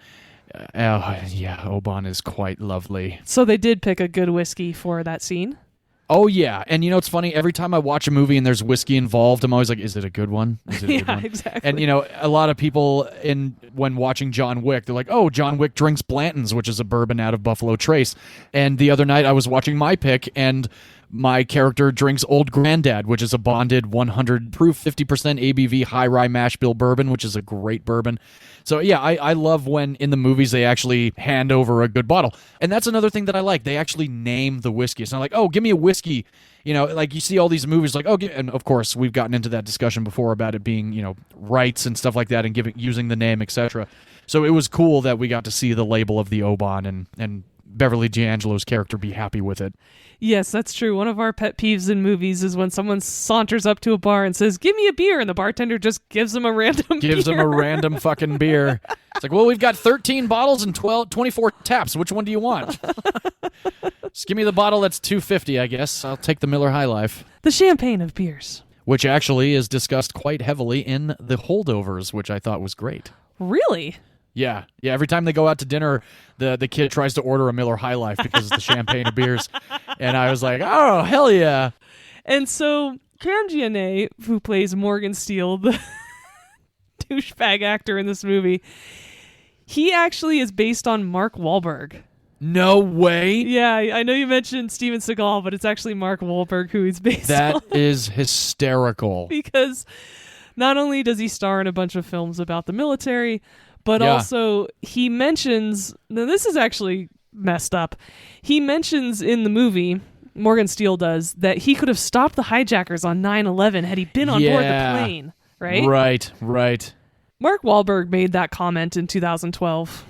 Oban is quite lovely. So they did pick a good whiskey for that scene? Oh, yeah. And you know, it's funny. Every time I watch a movie and there's whiskey involved, I'm always like, is it a good one? Is it a good one? Exactly. And, you know, a lot of people, when watching John Wick, they're like, oh, John Wick drinks Blanton's, which is a bourbon out of Buffalo Trace. And the other night I was watching my pick, and my character drinks Old Grandad, which is a bonded 100 proof, 50% ABV high rye mash bill bourbon, which is a great bourbon. So, yeah, I love when in the movies they actually hand over a good bottle. And that's another thing that I like. They actually name the whiskey. It's not like, oh, give me a whiskey. You know, like you see all these movies like, oh, and of course, we've gotten into that discussion before about it being, you know, rights and stuff like that and using the name, etc. So it was cool that we got to see the label of the Oban and Beverly D'Angelo's character be happy with it. Yes, that's true. One of our pet peeves in movies is when someone saunters up to a bar and says, give me a beer, and the bartender just gives them a random beer. Gives them a random fucking beer. It's like, well, we've got 13 bottles and 24 taps. Which one do you want? Just give me the bottle that's $2.50, I guess. I'll take the Miller High Life. The champagne of beers. Which actually is discussed quite heavily in The Holdovers, which I thought was great. Really? Yeah. Every time they go out to dinner, the kid tries to order a Miller High Life because it's the champagne of beers. And I was like, oh, hell yeah. And so Cam Giannet, who plays Morgan Steele, the douchebag actor in this movie, he actually is based on Mark Wahlberg. No way. Yeah, I know you mentioned Steven Seagal, but it's actually Mark Wahlberg who he's based on. That is hysterical. Because not only does he star in a bunch of films about the military, but also he mentions, now this is actually messed up, he mentions in the movie, Morgan Steele does, that he could have stopped the hijackers on 9/11 had he been on board the plane, right? Right. Mark Wahlberg made that comment in 2012.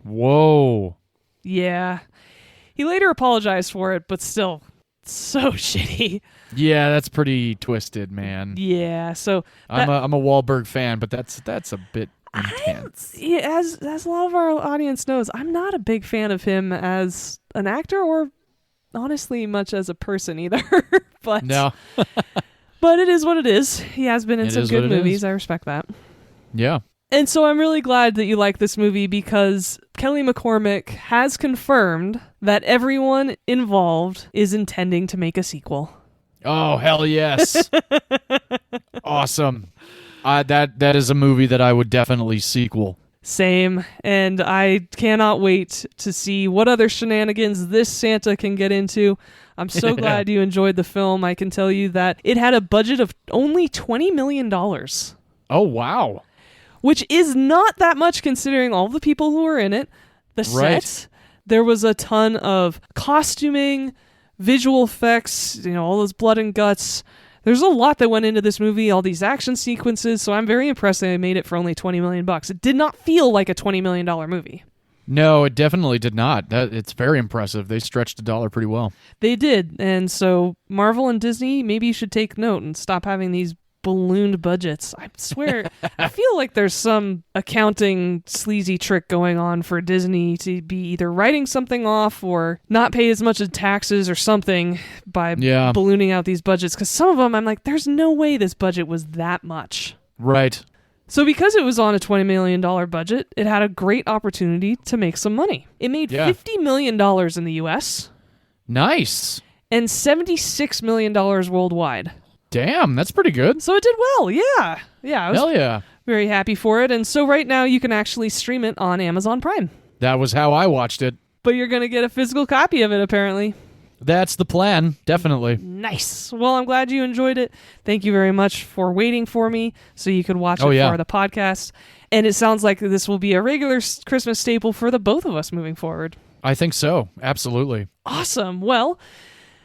Whoa. Yeah. He later apologized for it, but still, so shitty. Yeah, that's pretty twisted, man. Yeah, so I'm a Wahlberg fan, but that's a bit intense. As a lot of our audience knows, I'm not a big fan of him as an actor or honestly much as a person either. But no. But it is what it is. He has been in some good movies. I respect that. Yeah. And so I'm really glad that you like this movie because Kelly McCormick has confirmed that everyone involved is intending to make a sequel. Oh, hell yes. Awesome. That is a movie that I would definitely sequel. Same. And I cannot wait to see what other shenanigans this Santa can get into. I'm so glad you enjoyed the film. I can tell you that it had a budget of only $20 million. Oh, wow. Which is not that much considering all the people who are in it, the set, There was a ton of costuming, visual effects, all those blood and guts. There's a lot that went into this movie, all these action sequences, so I'm very impressed that they made it for only $20 million. It did not feel like a $20 million movie. No, it definitely did not. It's very impressive. They stretched the dollar pretty well. They did, and so Marvel and Disney, maybe you should take note and stop having these ballooned budgets. I swear, I feel like there's some accounting sleazy trick going on for Disney to be either writing something off or not pay as much as taxes or something by ballooning out these budgets. Because some of them, I'm like, there's no way this budget was that much. Right. So because it was on a $20 million budget, it had a great opportunity to make some money. It made $50 million in the U.S. Nice. And $76 million worldwide. Damn, that's pretty good. So it did well, yeah. Yeah, I was Hell yeah. very happy for it. And so right now you can actually stream it on Amazon Prime. That was how I watched it. But you're going to get a physical copy of it, apparently. That's the plan, definitely. Nice. Well, I'm glad you enjoyed it. Thank you very much for waiting for me so you could watch it for the podcast. And it sounds like this will be a regular Christmas staple for the both of us moving forward. I think so. Absolutely. Awesome. Well,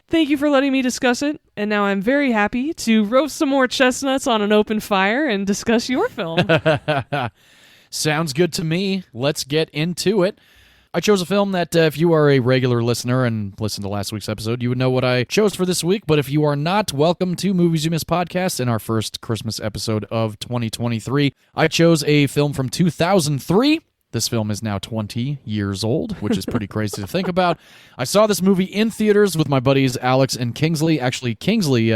thank you for letting me discuss it. And now I'm very happy to roast some more chestnuts on an open fire and discuss your film. Sounds good to me. Let's get into it. I chose a film that if you are a regular listener and listened to last week's episode, you would know what I chose for this week. But if you are not, welcome to Movies You Missed Podcast in our first Christmas episode of 2023. I chose a film from 2003. This film is now 20 years old, which is pretty crazy to think about. I saw this movie in theaters with my buddies Alex and Kingsley. Actually, Kingsley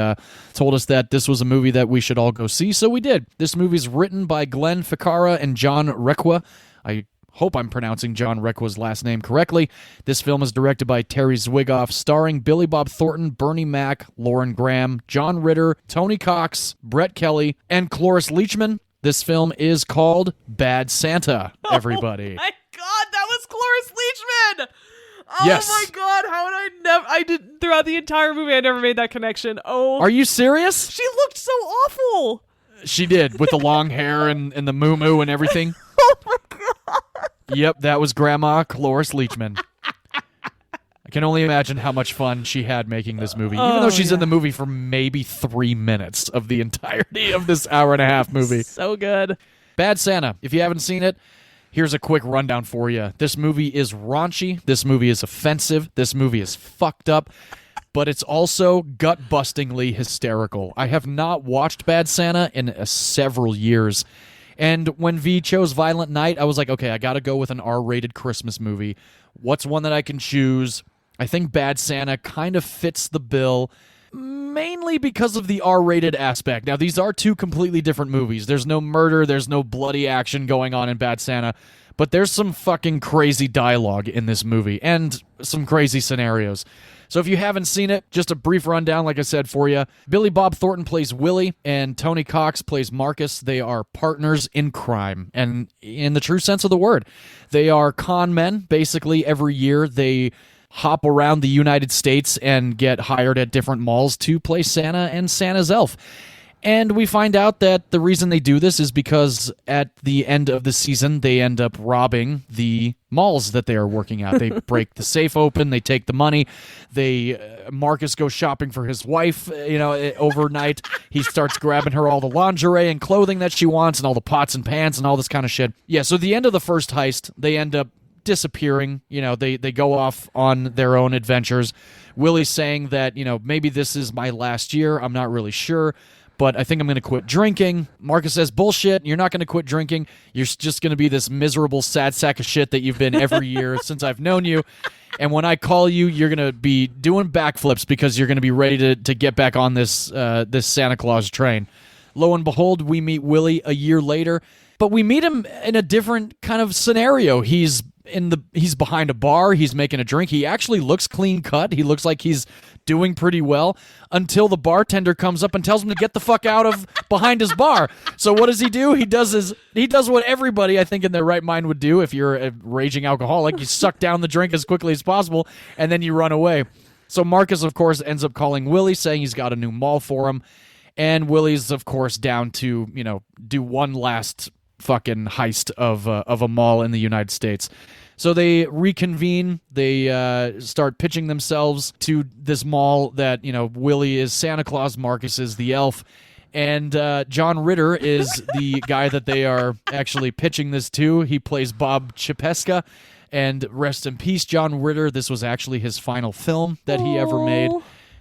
told us that this was a movie that we should all go see, so we did. This movie's written by Glenn Ficarra and John Requa. I hope I'm pronouncing John Requa's last name correctly. This film is directed by Terry Zwigoff, starring Billy Bob Thornton, Bernie Mac, Lauren Graham, John Ritter, Tony Cox, Brett Kelly, and Cloris Leachman. This film is called Bad Santa, everybody. Oh my God, that was Cloris Leachman! Oh yes. My God, how did I did throughout the entire movie, I never made that connection. Oh. Are you serious? She looked so awful! She did, with the long hair and the moo-moo and everything. Oh my God! Yep, that was Grandma Cloris Leachman. I can only imagine how much fun she had making this movie, even though she's in the movie for maybe 3 minutes of the entirety of this hour-and-a-half movie. So good. Bad Santa. If you haven't seen it, here's a quick rundown for you. This movie is raunchy. This movie is offensive. This movie is fucked up. But it's also gut-bustingly hysterical. I have not watched Bad Santa in several years. And when Vee chose Violent Night, I was like, okay, I got to go with an R-rated Christmas movie. What's one that I can choose? I think Bad Santa kind of fits the bill, mainly because of the R-rated aspect. Now, these are two completely different movies. There's no murder, there's no bloody action going on in Bad Santa, but there's some fucking crazy dialogue in this movie, and some crazy scenarios. So if you haven't seen it, just a brief rundown, like I said, for you. Billy Bob Thornton plays Willie, and Tony Cox plays Marcus. They are partners in crime, and in the true sense of the word. They are con men. Basically, every year they hop around the United States and get hired at different malls to play Santa and Santa's elf. And we find out that the reason they do this is because at the end of the season, they end up robbing the malls that they are working at. They break the safe open, they take the money. Marcus goes shopping for his wife, overnight. He starts grabbing her all the lingerie and clothing that she wants and all the pots and pans and all this kind of shit. Yeah, so the end of the first heist, they end up disappearing. They go off on their own adventures. Willie's saying that, maybe this is my last year. I'm not really sure, but I think I'm going to quit drinking. Marcus says, bullshit, you're not going to quit drinking. You're just going to be this miserable, sad sack of shit that you've been every year since I've known you. And when I call you, you're going to be doing backflips because you're going to be ready to get back on this Santa Claus train. Lo and behold, we meet Willie a year later, but we meet him in a different kind of scenario. He's behind a bar, he's making a drink. He actually looks clean cut. He looks like he's doing pretty well until the bartender comes up and tells him to get the fuck out of behind his bar. So what does he do? He does what everybody I think in their right mind would do if you're a raging alcoholic. You suck down the drink as quickly as possible and then you run away. So Marcus, of course, ends up calling Willie, saying he's got a new mall for him. And Willie's, of course, down to, do one last fucking heist of a mall in the United States. So they reconvene. They start pitching themselves to this mall that, Willie is Santa Claus, Marcus is the elf, and John Ritter is the guy that they are actually pitching this to. He plays Bob Chapesca, and rest in peace, John Ritter. This was actually his final film that he ever made.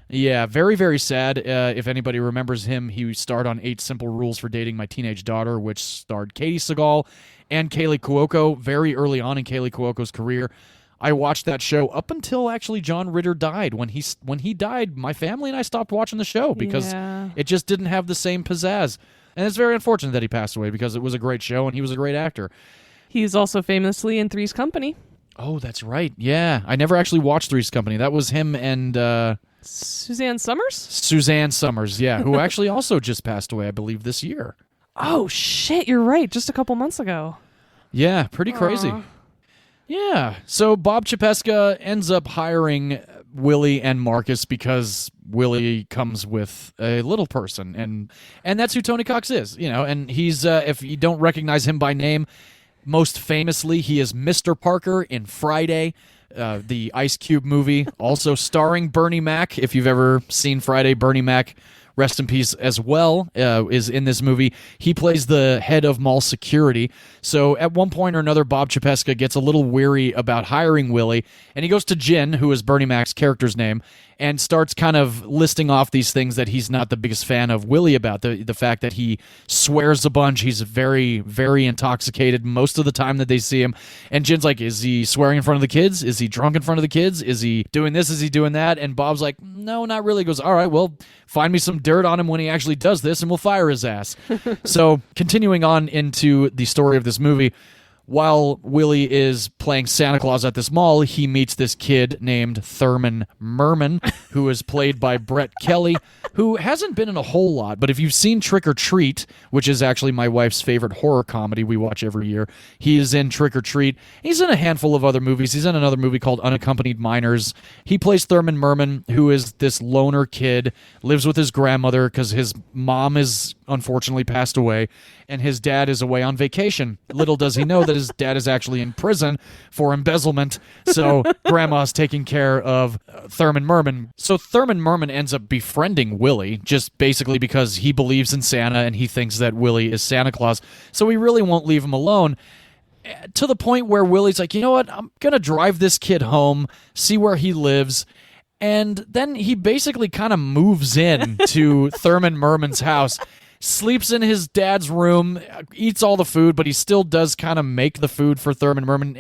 Yeah, very, very sad. If anybody remembers him, he starred on 8 Simple Rules for Dating My Teenage Daughter, which starred Katie Sagal and Kaley Cuoco very early on in Kaley Cuoco's career. I watched that show up until actually John Ritter died. When he died, my family and I stopped watching the show because it just didn't have the same pizzazz. And it's very unfortunate that he passed away because it was a great show and he was a great actor. He's also famously in Three's Company. Oh, that's right. Yeah, I never actually watched Three's Company. That was him and Suzanne Summers? Suzanne Summers, yeah, who actually also just passed away, I believe, this year. Oh, shit, you're right. Just a couple months ago. Yeah, pretty crazy. Yeah, so Bob Chapesca ends up hiring Willie and Marcus because Willie comes with a little person, and that's who Tony Cox is, and he's, if you don't recognize him by name, most famously, he is Mr. Parker in Friday, the Ice Cube movie, also starring Bernie Mac. If you've ever seen Friday, Bernie Mac, rest in peace as well, is in this movie. He plays the head of mall security. So at one point or another, Bob Chapesca gets a little weary about hiring Willie, and he goes to Jin, who is Bernie Mac's character's name, and starts kind of listing off these things that he's not the biggest fan of Willie about. The fact that he swears a bunch, he's very, very intoxicated most of the time that they see him. And Jin's like, is he swearing in front of the kids? Is he drunk in front of the kids? Is he doing this? Is he doing that? And Bob's like, no, not really. He goes, all right, well, find me some dirt on him when he actually does this and we'll fire his ass. So continuing on into the story of this movie, while Willie is playing Santa Claus at this mall, he meets this kid named Thurman Merman, who is played by Brett Kelly, who hasn't been in a whole lot, but if you've seen Trick or Treat, which is actually my wife's favorite horror comedy we watch every year, he is in Trick or Treat. He's in a handful of other movies. He's in another movie called Unaccompanied Minors. He plays Thurman Merman, who is this loner kid, lives with his grandmother because his mom is unfortunately passed away, and his dad is away on vacation. Little does he know that his dad is actually in prison for embezzlement, so grandma's taking care of Thurman Merman. So Thurman Merman ends up befriending Willie, just basically because he believes in Santa and he thinks that Willie is Santa Claus, so he really won't leave him alone. To the point where Willie's like, you know what, I'm gonna drive this kid home, see where he lives, and then he basically kind of moves in to Thurman Merman's house, sleeps in his dad's room, eats all the food, but he still does kind of make the food for Thurman Merman.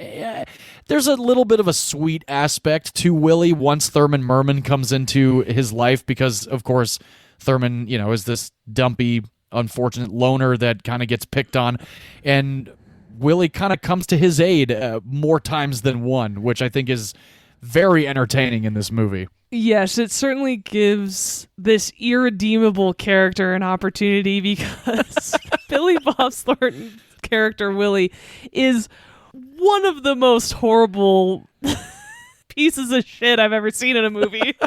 There's a little bit of a sweet aspect to Willie once Thurman Merman comes into his life because, of course, Thurman, is this dumpy, unfortunate loner that kind of gets picked on, and Willie kind of comes to his aid more times than one, which I think is very entertaining in this movie. Yes, it certainly gives this irredeemable character an opportunity because Billy Bob Thornton's character, Willie, is one of the most horrible pieces of shit I've ever seen in a movie.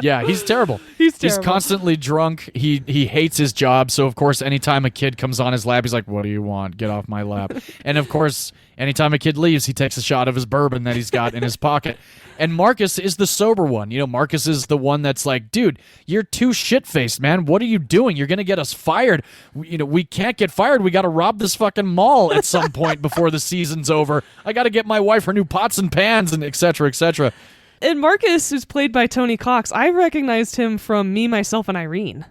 Yeah, he's terrible. He's terrible. He's constantly drunk. He hates his job, so of course anytime a kid comes on his lap, he's like, what do you want? Get off my lap. And of course, anytime a kid leaves, he takes a shot of his bourbon that he's got in his pocket. And Marcus is the sober one. Marcus is the one that's like, dude, you're too shit-faced, man. What are you doing? You're going to get us fired. We can't get fired. We got to rob this fucking mall at some point before the season's over. I got to get my wife her new pots and pans and et cetera, et cetera. And Marcus, who's played by Tony Cox, I recognized him from Me, Myself, and Irene.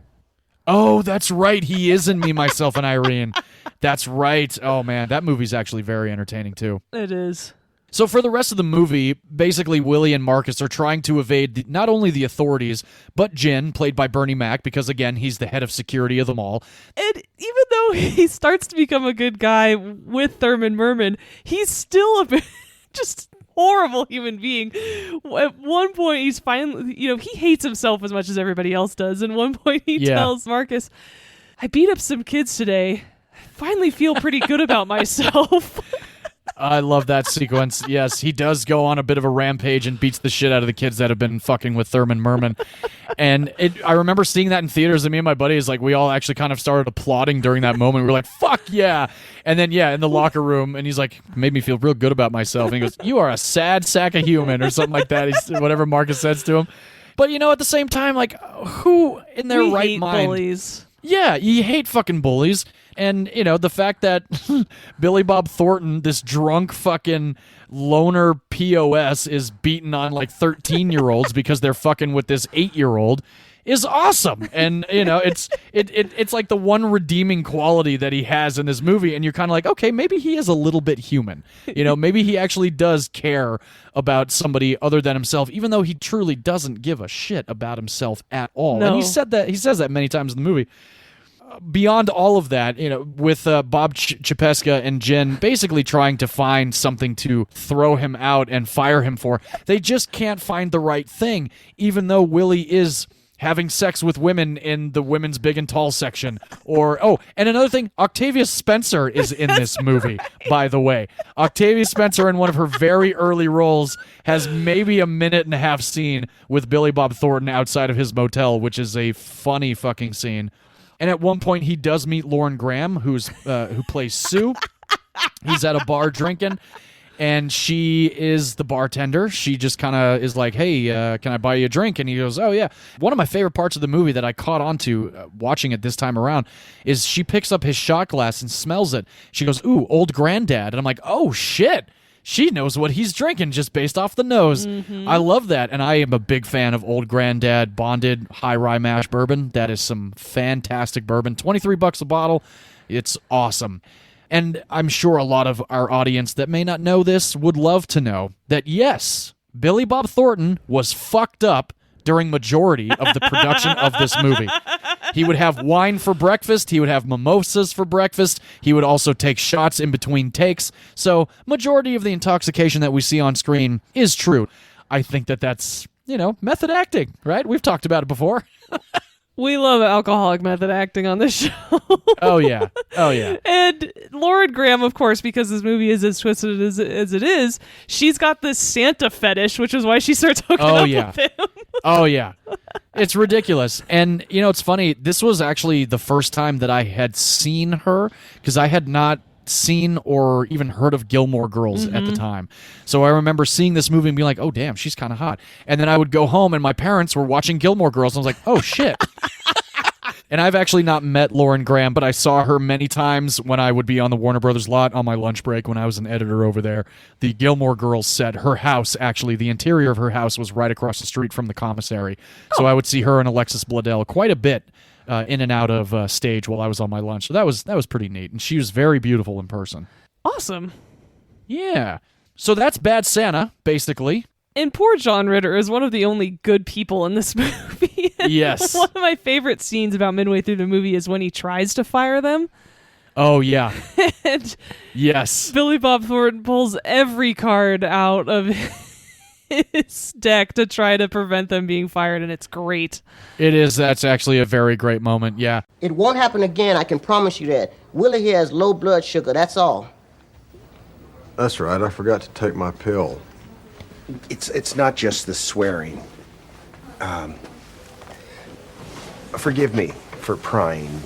Oh, that's right. He is in Me, Myself, and Irene. That's right. Oh, man. That movie's actually very entertaining, too. It is. So for the rest of the movie, basically Willie and Marcus are trying to evade not only the authorities, but Jin, played by Bernie Mac, because, again, he's the head of security of the mall. And even though he starts to become a good guy with Thurman Merman, he's still a just horrible human being. At one point, he's finally, he hates himself as much as everybody else does. And one point, he tells Marcus, I beat up some kids today. I finally feel pretty good about myself. I love that sequence. Yes, he does go on a bit of a rampage and beats the shit out of the kids that have been fucking with Thurman Merman. And I remember seeing that in theaters, and me and my buddies, like, we all actually kind of started applauding during that moment. We were like, fuck yeah. And then, yeah, in the locker room, and he's like, made me feel real good about myself. And he goes, you are a sad sack of human, or something like that. Whatever Marcus says to him. But, at the same time, like, who in their right mind... bullies. Yeah, you hate fucking bullies. And, the fact that Billy Bob Thornton, this drunk fucking loner POS, is beating on, like, 13-year-olds because they're fucking with this 8-year-old is awesome. And, it's like the one redeeming quality that he has in this movie. And you're kind of like, okay, maybe he is a little bit human. Maybe he actually does care about somebody other than himself, even though he truly doesn't give a shit about himself at all. No. And he says that many times in the movie. Beyond all of that, with Bob Chipeska and Jen basically trying to find something to throw him out and fire him for, they just can't find the right thing, even though Willie is having sex with women in the women's big and tall section. And another thing, Octavia Spencer is in this movie, by the way. Octavia Spencer, in one of her very early roles, has maybe a 1.5-minute scene with Billy Bob Thornton outside of his motel, which is a funny fucking scene. And at one point, he does meet Lauren Graham, who plays Sue. He's at a bar drinking, and she is the bartender. She just kind of is like, hey, can I buy you a drink? And he goes, oh, yeah. One of my favorite parts of the movie that I caught on to watching it this time around is she picks up his shot glass and smells it. She goes, ooh, old granddad. And I'm like, oh, shit. She knows what he's drinking just based off the nose. Mm-hmm. I love that, and I am a big fan of Old Granddad bonded high rye mash bourbon. That is some fantastic bourbon. $23 a bottle. It's awesome. And I'm sure a lot of our audience that may not know this would love to know that, yes, Billy Bob Thornton was fucked up during majority of the production of this movie. He would have wine for breakfast. He would have mimosas for breakfast. He would also take shots in between takes. So majority of the intoxication that we see on screen is true. I think that's, method acting, right? We've talked about it before. We love alcoholic method acting on this show. Oh, yeah. And Lauren Graham, of course, because this movie is as twisted as it is, she's got this Santa fetish, which is why she starts hooking up with him. Oh, yeah. It's ridiculous. And, it's funny. This was actually the first time that I had seen her, because I had not seen or even heard of Gilmore Girls at the time. So I remember seeing this movie and being like, oh, damn, she's kind of hot. And then I would go home and my parents were watching Gilmore Girls and I was like, oh, shit. And I've actually not met Lauren Graham, but I saw her many times when I would be on the Warner Brothers lot on my lunch break when I was an editor over there. The Gilmore Girls set, her house, actually, the interior of her house was right across the street from the commissary. So I would see her and Alexis Bledel quite a bit in and out of stage while I was on my lunch. So that was pretty neat. And she was very beautiful in person. Awesome. Yeah. So that's Bad Santa, basically. And poor John Ritter is one of the only good people in this movie. Yes. One of my favorite scenes about midway through the movie is when he tries to fire them. Oh, yeah. And yes. Billy Bob Thornton pulls every card out of his deck to try to prevent them being fired, and it's great. It is. That's actually a very great moment, yeah. It won't happen again, I can promise you that. Willie here has low blood sugar, that's all. That's right, I forgot to take my pill. It's not just the swearing. Forgive me for prying,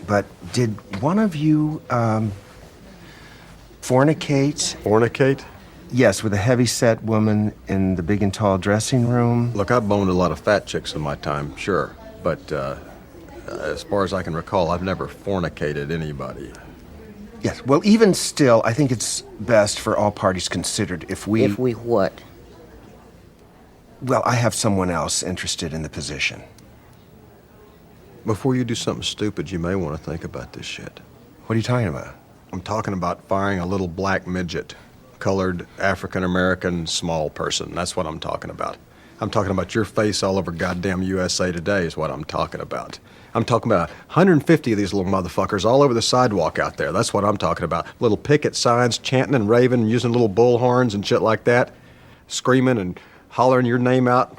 but did one of you, fornicate? Fornicate? Yes, with a heavy-set woman in the big and tall dressing room. Look, I've boned a lot of fat chicks in my time, sure. But as far as I can recall, I've never fornicated anybody. Yes, well, even still, I think it's best for all parties considered if we... If we what? Well, I have someone else interested in the position. Before you do something stupid, you may want to think about this shit. What are you talking about? I'm talking about firing a little black midget. Colored, African-American, small person. That's what I'm talking about. I'm talking about your face all over goddamn USA Today is what I'm talking about. I'm talking about 150 of these little motherfuckers all over the sidewalk out there. That's what I'm talking about. Little picket signs, chanting and raving, and using little bullhorns and shit like that. Screaming and hollering your name out.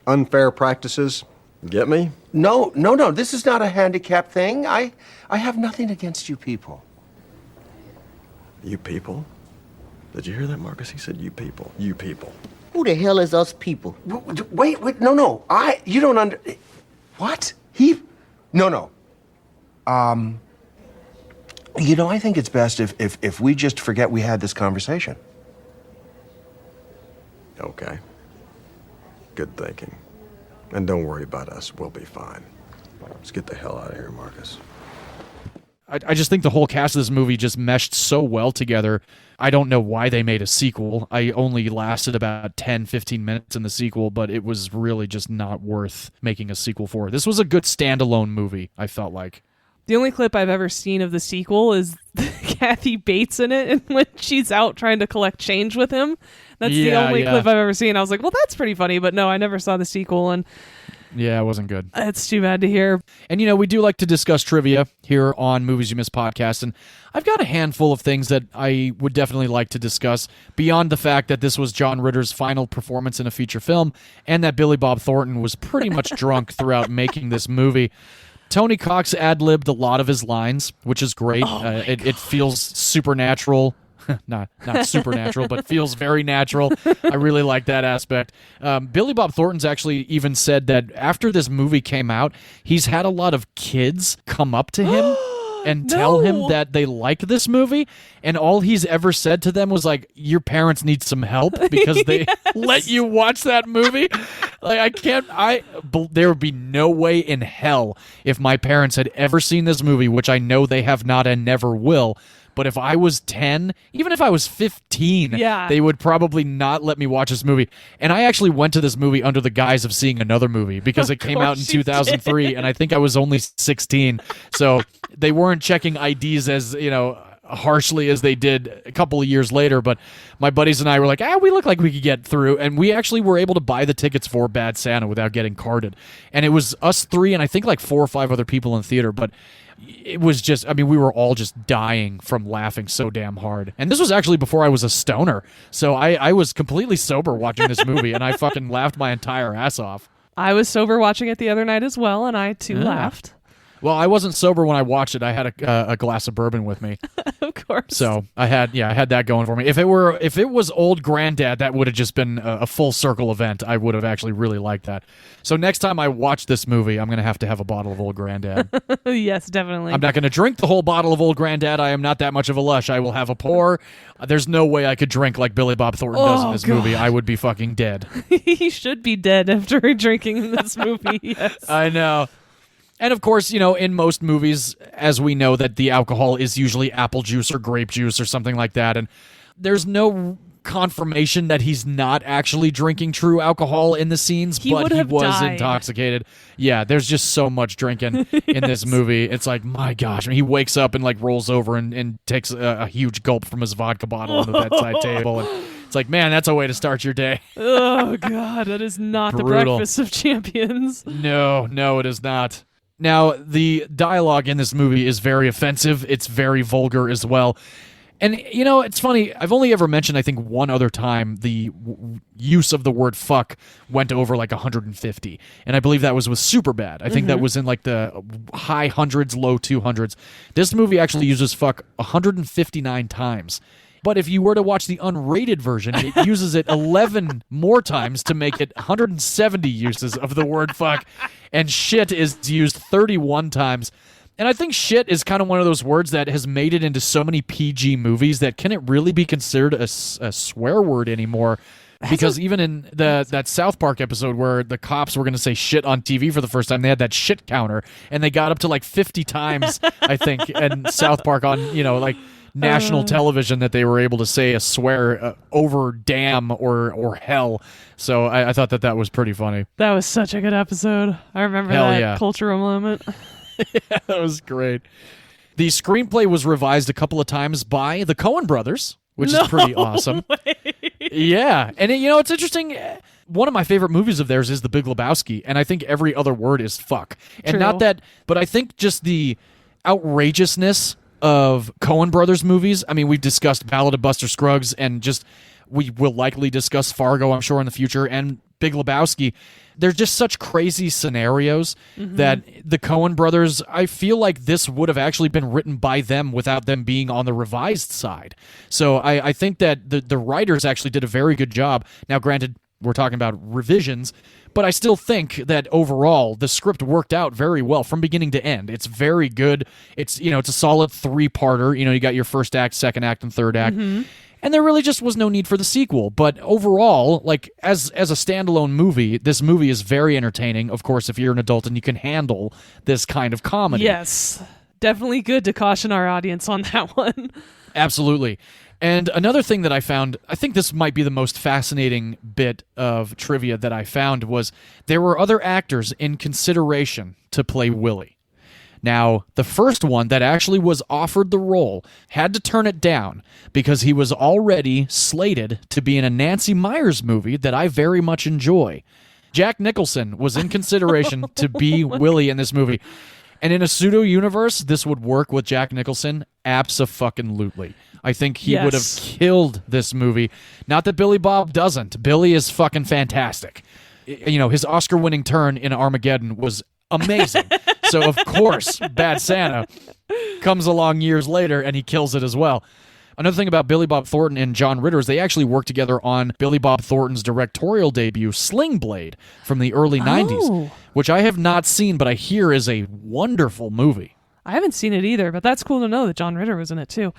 Unfair practices. Get me? No. This is not a handicap thing. I have nothing against you people. You people? Did you hear that, Marcus? He said, you people. You people. Who the hell is us people? Wait, no. You don't What? No. I think it's best if we just forget we had this conversation. Okay. Good thinking. And don't worry about us. We'll be fine. Let's get the hell out of here, Marcus. I just think the whole cast of this movie just meshed so well together. I don't know why they made a sequel. I only lasted about 10, 15 minutes in the sequel, but it was really just not worth making a sequel for. This was a good standalone movie, I felt like. The only clip I've ever seen of the sequel is Kathy Bates in it, and when she's out trying to collect change with him. That's the only clip I've ever seen. I was like, well, that's pretty funny, but no, I never saw the sequel, and yeah, it wasn't good. It's too bad to hear. And, we do like to discuss trivia here on Movies You Miss podcast, and I've got a handful of things that I would definitely like to discuss beyond the fact that this was John Ritter's final performance in a feature film and that Billy Bob Thornton was pretty much drunk throughout making this movie. Tony Cox ad-libbed a lot of his lines, which is great. It feels supernatural. not supernatural, but feels very natural. I really like that aspect. Billy Bob Thornton's actually even said that after this movie came out, he's had a lot of kids come up to him and tell him that they like this movie, and all he's ever said to them was like, your parents need some help because they let you watch that movie. Like, there would be no way in hell if my parents had ever seen this movie, which I know they have not and never will. But if I was 10, even if I was 15, they would probably not let me watch this movie. And I actually went to this movie under the guise of seeing another movie because it came out in 2003, and I think I was only 16. So they weren't checking IDs as, harshly as they did a couple of years later. But my buddies and I were like, we look like we could get through. And we actually were able to buy the tickets for Bad Santa without getting carded. And it was us three and I think like 4 or 5 other people in the theater. But it was just, we were all just dying from laughing so damn hard. And this was actually before I was a stoner. So I was completely sober watching this movie, and I fucking laughed my entire ass off. I was sober watching it the other night as well, and I too laughed. Well, I wasn't sober when I watched it. I had a glass of bourbon with me. Of course. So I had that going for me. If it was Old Granddad, that would have just been a full circle event. I would have actually really liked that. So next time I watch this movie, I'm going to have a bottle of Old Granddad. Yes, definitely. I'm not going to drink the whole bottle of Old Granddad. I am not that much of a lush. I will have a pour. There's no way I could drink like Billy Bob Thornton does in this movie. I would be fucking dead. He should be dead after drinking in this movie. Yes. I know. And of course, in most movies, as we know, that the alcohol is usually apple juice or grape juice or something like that. And there's no confirmation that he's not actually drinking true alcohol in the scenes, but he was died. Intoxicated. Yeah, there's just so much drinking in this movie. It's like, my gosh. He wakes up and like rolls over and takes a huge gulp from his vodka bottle on the bedside table. And it's like, man, that's a way to start your day. Oh, God, that is not the breakfast of champions. No, it is not. Now, the dialogue in this movie is very offensive. It's very vulgar as well. And, it's funny. I've only ever mentioned, I think, one other time the use of the word fuck went over like 150. And I believe that was with Superbad. I think that was in like the high hundreds, low 200s. This movie actually uses fuck 159 times. But if you were to watch the unrated version, it uses it 11 more times to make it 170 uses of the word fuck. And shit is used 31 times. And I think shit is kind of one of those words that has made it into so many PG movies that can it really be considered a swear word anymore? Because even in that South Park episode where the cops were going to say shit on TV for the first time, they had that shit counter. And they got up to like 50 times, I think, in South Park on, like national television that they were able to say a swear over damn or hell. So I thought that was pretty funny. That was such a good episode. I remember that cultural moment. Yeah, that was great. The screenplay was revised a couple of times by the Coen brothers, which is pretty awesome. Yeah, and it's interesting. One of my favorite movies of theirs is The Big Lebowski, and I think every other word is fuck. And not that, but I think just the outrageousness of Coen brothers movies. We've discussed Ballad of Buster Scruggs, and just we will likely discuss Fargo, I'm sure, in the future, and Big Lebowski. There's just such crazy scenarios that the Coen brothers, I feel like this would have actually been written by them without them being on the revised side. So I think that the writers actually did a very good job. Now, granted, we're talking about revisions, but I still think that overall the script worked out very well from beginning to end. It's very good. It's it's a solid 3-parter. You got your first act, second act, and third act. And there really just was no need for the sequel. But overall, like as a standalone movie, this movie is very entertaining. Of course, if you're an adult and you can handle this kind of comedy. Yes. Definitely good to caution our audience on that one. Absolutely. And another thing that I found, I think this might be the most fascinating bit of trivia that I found, was there were other actors in consideration to play Willie. Now, the first one that actually was offered the role had to turn it down because he was already slated to be in a Nancy Meyers movie that I very much enjoy. Jack Nicholson was in consideration to be Willie in this movie. And in a pseudo-universe, this would work with Jack Nicholson abso-fucking-lutely. I think he would have killed this movie. Not that Billy Bob doesn't. Billy is fucking fantastic. His Oscar-winning turn in Armageddon was amazing. So, of course, Bad Santa comes along years later and he kills it as well. Another thing about Billy Bob Thornton and John Ritter is they actually worked together on Billy Bob Thornton's directorial debut, Sling Blade, from the early 90s, which I have not seen, but I hear is a wonderful movie. I haven't seen it either, but that's cool to know that John Ritter was in it too.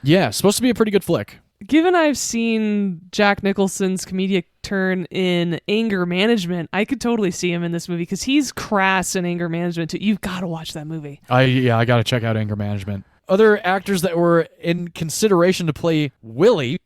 Yeah, supposed to be a pretty good flick. Given I've sine Jack Nicholson's comedic turn in Anger Management, I could totally see him in this movie because he's crass in Anger Management too. You've got to watch that movie. I got to check out Anger Management. Other actors that were in consideration to play Willie,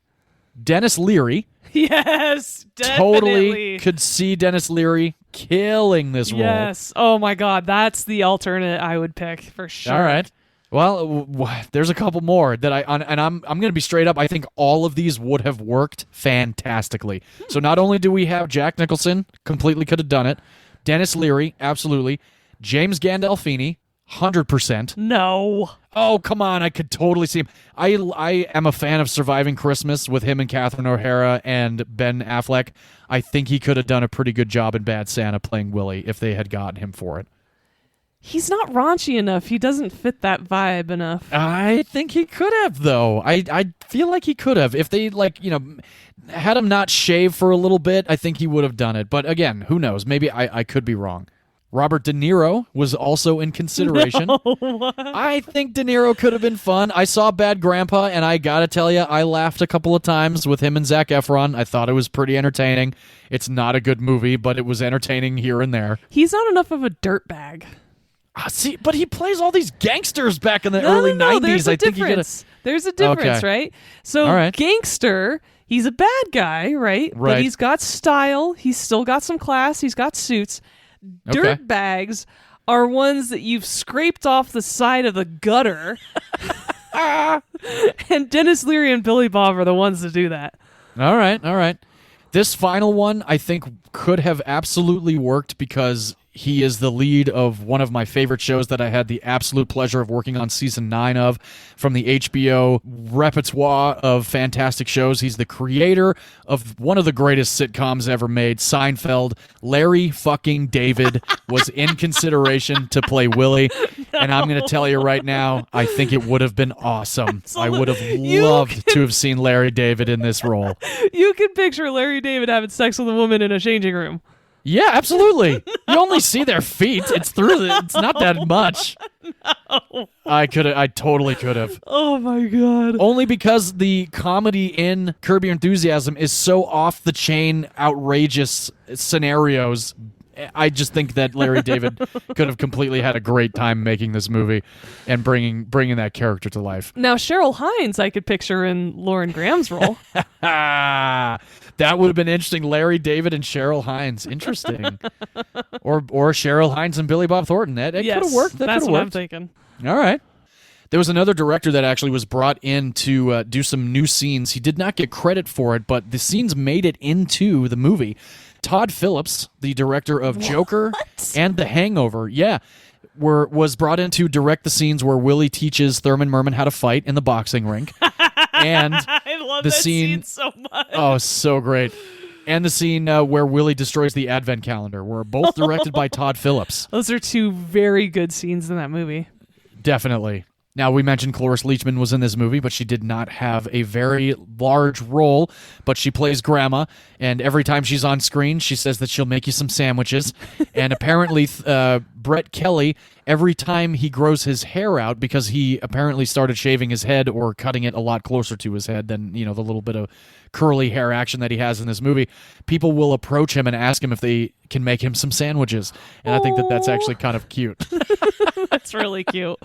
Dennis Leary. Yes, definitely. Totally could see Dennis Leary killing this role. Yes. Oh my God, that's the alternate I would pick for sure. All right. Well, there's a couple more that I'm going to be straight up. I think all of these would have worked fantastically. So not only do we have Jack Nicholson, completely could have done it. Dennis Leary, absolutely. James Gandolfini, 100%. No. Oh, come on. I could totally see him. I am a fan of Surviving Christmas with him and Catherine O'Hara and Ben Affleck. I think he could have done a pretty good job in Bad Santa playing Willie if they had gotten him for it. He's not raunchy enough. He doesn't fit that vibe enough. I think he could have, though. I feel like he could have. If they, had him not shave for a little bit, I think he would have done it. But again, who knows? Maybe I could be wrong. Robert De Niro was also in consideration. No, what? I think De Niro could have been fun. I saw Bad Grandpa, and I gotta tell you, I laughed a couple of times with him and Zac Efron. I thought it was pretty entertaining. It's not a good movie, but it was entertaining here and there. He's not enough of a dirtbag. See, but he plays all these gangsters back in the early 90s. There's a difference. There's a difference, right? So, gangster, he's a bad guy, right? But he's got style. He's still got some class. He's got suits. Dirtbags are ones that you've scraped off the side of the gutter. And Dennis Leary and Billy Bob are the ones that do that. All right. This final one, I think, could have absolutely worked because he is the lead of one of my favorite shows that I had the absolute pleasure of working on season 9 of from the HBO repertoire of fantastic shows. He's the creator of one of the greatest sitcoms ever made, Seinfeld. Larry fucking David was in consideration to play Willie. No. And I'm going to tell you right now, I think it would have been awesome. I would have loved to have seen Larry David in this role. You can picture Larry David having sex with a woman in a changing room. Yeah, absolutely. You only see their feet. It's it's not that much. No. I totally could have. Oh my God. Only because the comedy in Curb Your Enthusiasm is so off the chain, outrageous scenarios. I just think that Larry David could have completely had a great time making this movie and bringing that character to life. Now, Cheryl Hines, I could picture in Lauren Graham's role. That would have been interesting. Larry David and Cheryl Hines. Interesting. or Cheryl Hines and Billy Bob Thornton. That could have worked. That's what I'm thinking. All right. There was another director that actually was brought in to do some new scenes. He did not get credit for it, but the scenes made it into the movie. Todd Phillips, the director of Joker and The Hangover, was brought in to direct the scenes where Willie teaches Thurman Merman how to fight in the boxing rink. And I love that scene so much. Oh, so great. And the scene where Willie destroys the advent calendar were both directed by Todd Phillips. Those are two very good scenes in that movie. Definitely. Now, we mentioned Cloris Leachman was in this movie, but she did not have a very large role, but she plays Grandma, and every time she's on screen, she says that she'll make you some sandwiches. And apparently, Brett Kelly, every time he grows his hair out, because he apparently started shaving his head or cutting it a lot closer to his head than, the little bit of curly hair action that he has in this movie, people will approach him and ask him if they can make him some sandwiches. And I think that that's actually kind of cute. That's really cute.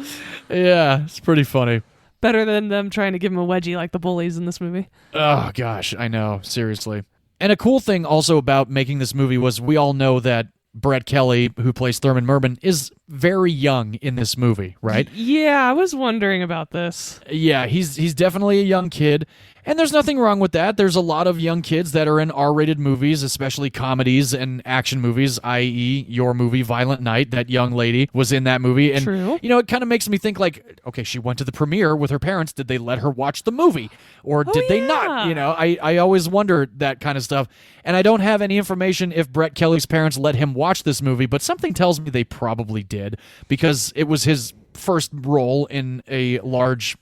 Yeah, it's pretty funny. Better than them trying to give him a wedgie like the bullies in this movie. Oh, gosh, I know. Seriously. And a cool thing also about making this movie was we all know that Brett Kelly, who plays Thurman Merman, is very young in this movie, right? Yeah, I was wondering about this. Yeah, he's definitely a young kid, and there's nothing wrong with that. There's a lot of young kids that are in R-rated movies, especially comedies and action movies, i.e. your movie, Violent Night. That young lady was in that movie. And, True. It kind of makes me think like, okay, she went to the premiere with her parents. Did they let her watch the movie? Or did they not? I always wonder that kind of stuff. And I don't have any information if Brett Kelly's parents let him watch this movie, but something tells me they probably did, because it was his first role in a large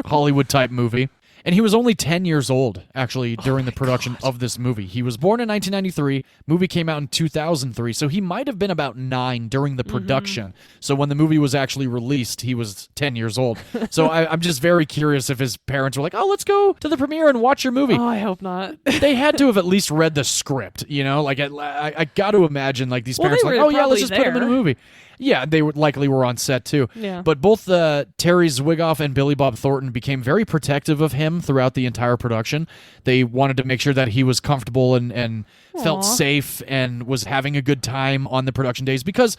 Hollywood-type movie. And he was only 10 years old, actually, during the production of this movie. He was born in 1993. Movie came out in 2003, so he might have been about 9 during the production. So when the movie was actually released, he was 10 years old. So I'm just very curious if his parents were like, oh, let's go to the premiere and watch your movie. Oh, I hope not. They had to have at least read the script, Like, I got to imagine, like, these parents they like, were oh, yeah, let's probably just put him in a there. movie. Yeah, they likely were on set, too. Yeah. But both Terry Zwigoff and Billy Bob Thornton became very protective of him throughout the entire production. They wanted to make sure that he was comfortable and felt safe and was having a good time on the production days, because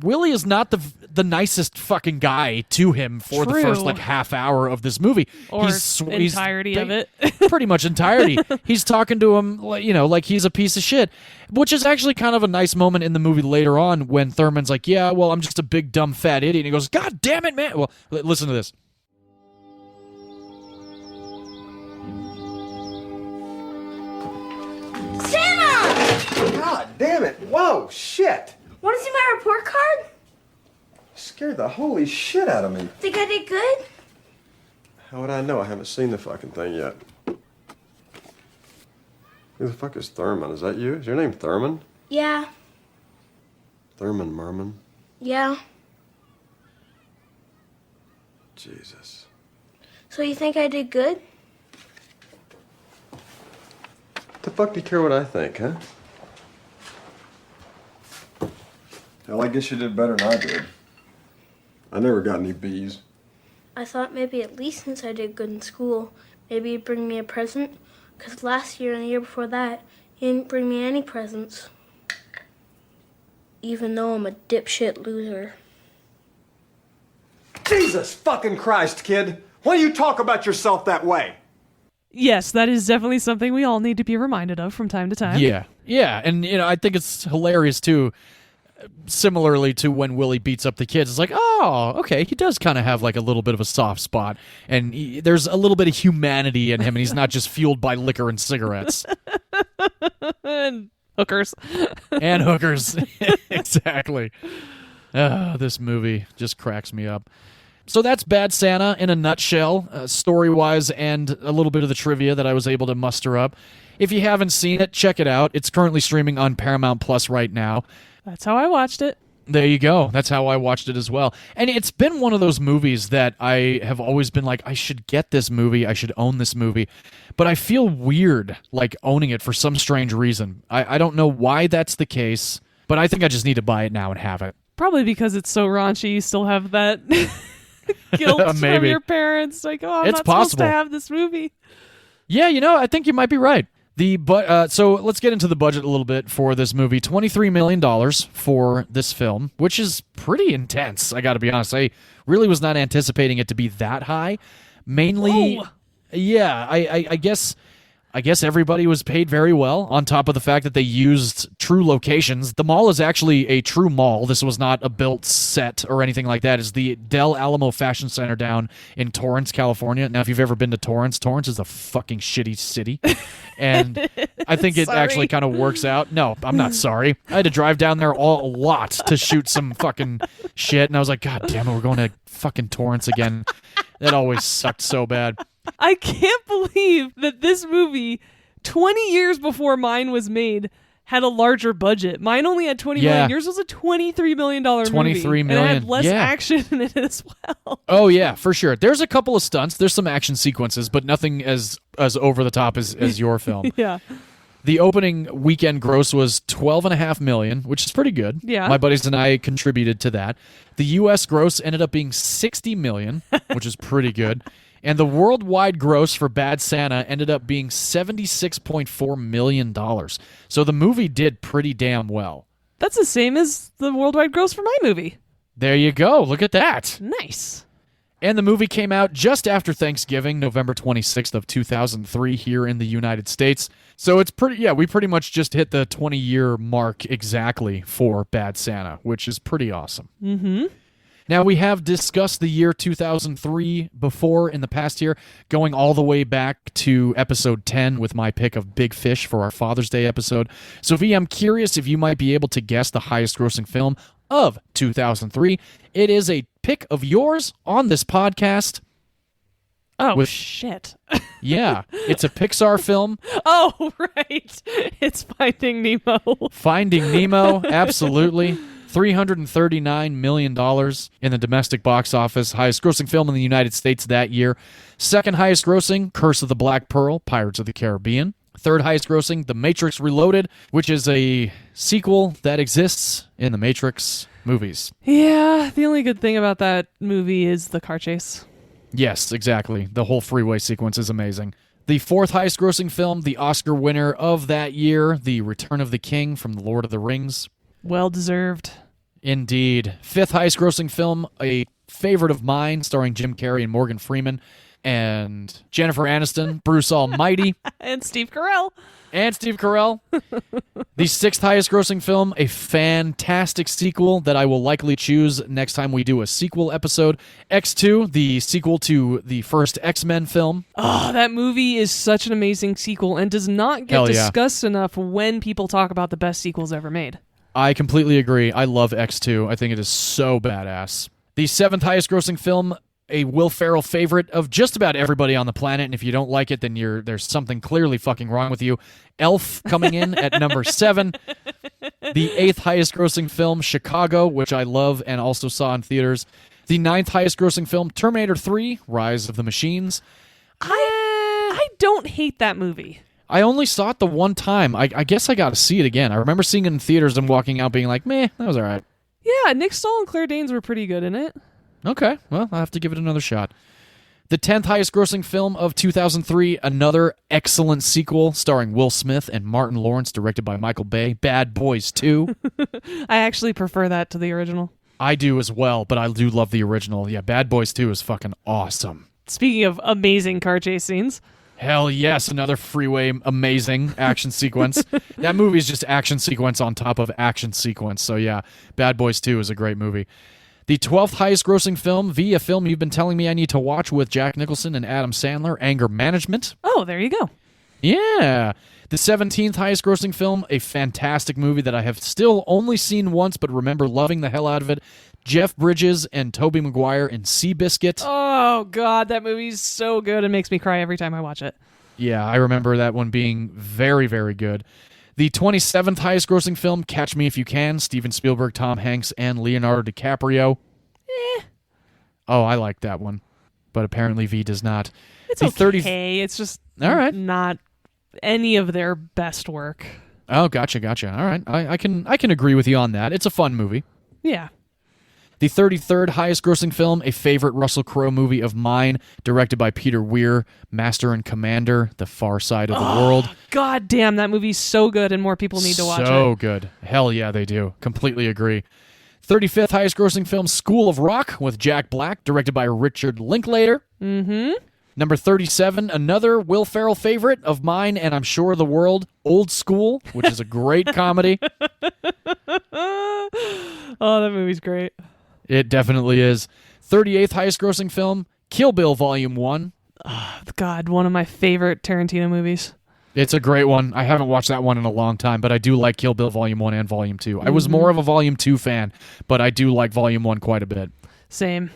Willie is not the nicest fucking guy to him for the first half hour of this movie. Or entirety of it. Pretty much entirety. He's talking to him like he's a piece of shit, which is actually kind of a nice moment in the movie later on when Thurman's like, yeah, well, I'm just a big dumb fat idiot. And he goes, God damn it, man. Well, listen to this. Santa! God damn it. Whoa, shit. Want to see my report card? Scared the holy shit out of me. Think I did good? How would I know? I haven't seen the fucking thing yet. Who the fuck is Thurman? Is that you? Is your name Thurman? Yeah. Thurman Merman? Yeah. Jesus. So you think I did good? The fuck do you care what I think, huh? Hell, I guess you did better than I did. I never got any B's. I thought maybe at least since I did good in school, maybe you'd bring me a present. Because last year and the year before that, you didn't bring me any presents. Even though I'm a dipshit loser. Jesus fucking Christ, kid. Why do you talk about yourself that way? Yes, that is definitely something we all need to be reminded of from time to time. Yeah, and I think it's hilarious too. Similarly to when Willie beats up the kids, it's like, oh, okay, he does kind of have like a little bit of a soft spot, and there's a little bit of humanity in him, and he's not just fueled by liquor and cigarettes. And hookers. And hookers. Exactly. This movie just cracks me up. So that's Bad Santa in a nutshell, story-wise, and a little bit of the trivia that I was able to muster up. If you haven't seen it, check it out. It's currently streaming on Paramount Plus right now. That's how I watched it. There you go. That's how I watched it as well. And it's been one of those movies that I have always been like, I should get this movie. I should own this movie. But I feel weird like owning it for some strange reason. I don't know why that's the case, but I think I just need to buy it now and have it. Probably because it's so raunchy, you still have that guilt from your parents. Like, oh, I'm it's not possible. supposed to have this movie. Yeah, I think you might be right. So let's get into the budget a little bit for this movie. $23 million for this film, which is pretty intense, I got to be honest. I really was not anticipating it to be that high. Mainly, Whoa. yeah, I guess I guess everybody was paid very well, on top of the fact that they used true locations. The mall is actually a true mall. This was not a built set or anything like that. It's the Del Alamo Fashion Center down in Torrance, California. Now, if you've ever been to Torrance, Torrance is a fucking shitty city. And I think it actually kind of works out. No, I'm not sorry. I had to drive down there a lot to shoot some fucking shit. And I was like, God damn it, we're going to fucking Torrance again. That always sucked so bad. I can't believe that this movie, 20 years before mine was made, had a larger budget. Mine only had $20 million. Yours was a $23 million movie. $23 million. And it had less action in it as well. Oh, yeah, for sure. There's a couple of stunts. There's some action sequences, but nothing as over the top as your film. Yeah. The opening weekend gross was $12.5 million, which is pretty good. Yeah. My buddies and I contributed to that. The U.S. gross ended up being $60 million, which is pretty good. And the worldwide gross for Bad Santa ended up being $76.4 million. So the movie did pretty damn well. That's the same as the worldwide gross for my movie. There you go. Look at that. Nice. And the movie came out just after Thanksgiving, November 26th of 2003 here in the United States. So it's we pretty much just hit the 20-year mark exactly for Bad Santa, which is pretty awesome. Mm-hmm. Now, we have discussed the year 2003 before in the past year, going all the way back to episode 10 with my pick of Big Fish for our Father's Day episode. So, V, I'm curious if you might be able to guess the highest grossing film of 2003. It is a pick of yours on this podcast. Oh, shit. Yeah, it's a Pixar film. Oh, right. It's Finding Nemo. Finding Nemo, absolutely. $339 million in the domestic box office. Highest grossing film in the United States that year. Second highest grossing, Curse of the Black Pearl, Pirates of the Caribbean. Third highest grossing, The Matrix Reloaded, which is a sequel that exists in the Matrix movies. Yeah, the only good thing about that movie is the car chase. Yes, exactly. The whole freeway sequence is amazing. The fourth highest grossing film, the Oscar winner of that year, The Return of the King from The Lord of the Rings. Well deserved. Indeed. Fifth highest grossing film, a favorite of mine, starring Jim Carrey and Morgan Freeman and Jennifer Aniston, Bruce Almighty. And Steve Carell. The sixth highest grossing film, a fantastic sequel that I will likely choose next time we do a sequel episode. X2, the sequel to the first X-Men film. Oh, that movie is such an amazing sequel and does not get discussed enough when people talk about the best sequels ever made. I completely agree. I love X2. I think it is so badass. The seventh highest grossing film, a Will Ferrell favorite of just about everybody on the planet, and if you don't like it, then there's something clearly fucking wrong with you. Elf coming in at number 7. The eighth highest grossing film, Chicago, which I love and also saw in theaters. The ninth highest grossing film, Terminator 3, Rise of the Machines. I don't hate that movie. I only saw it the one time. I guess I got to see it again. I remember seeing it in theaters and walking out being like, meh, that was all right. Yeah, Nick Stahl and Claire Danes were pretty good in it. Okay, well, I'll have to give it another shot. The 10th highest grossing film of 2003, another excellent sequel starring Will Smith and Martin Lawrence, directed by Michael Bay, Bad Boys 2. I actually prefer that to the original. I do as well, but I do love the original. Yeah, Bad Boys 2 is fucking awesome. Speaking of amazing car chase scenes. Hell yes, another freeway amazing action sequence. That movie is just action sequence on top of action sequence. So yeah, Bad Boys 2 is a great movie. The 12th highest grossing film, a film you've been telling me I need to watch with Jack Nicholson and Adam Sandler, Anger Management. Oh, there you go. Yeah. The 17th highest grossing film, a fantastic movie that I have still only seen once but remember loving the hell out of it, Jeff Bridges and Tobey Maguire in Seabiscuit. Oh, God, that movie's so good. It makes me cry every time I watch it. Yeah, I remember that one being very, very good. The 27th highest grossing film, Catch Me If You Can, Steven Spielberg, Tom Hanks, and Leonardo DiCaprio. Oh, I like that one. But apparently V does not. It's okay. It's just all right. Not any of their best work. Oh, gotcha. All right. I can agree with you on that. It's a fun movie. Yeah. The 33rd highest grossing film, a favorite Russell Crowe movie of mine, directed by Peter Weir, Master and Commander, The Far Side of the World. God damn, that movie's so good and more people need to watch it. So good. Hell yeah, they do. Completely agree. 35th highest grossing film, School of Rock, with Jack Black, directed by Richard Linklater. Mm-hmm. Number 37, another Will Ferrell favorite of mine and I'm sure the world, Old School, which is a great comedy. Oh, that movie's great. It definitely is. 38th highest grossing film, Kill Bill Volume 1. Oh, God, one of my favorite Tarantino movies. It's a great one. I haven't watched that one in a long time, but I do like Kill Bill Volume 1 and Volume 2. I was more of a Volume 2 fan, but I do like Volume 1 quite a bit. Same.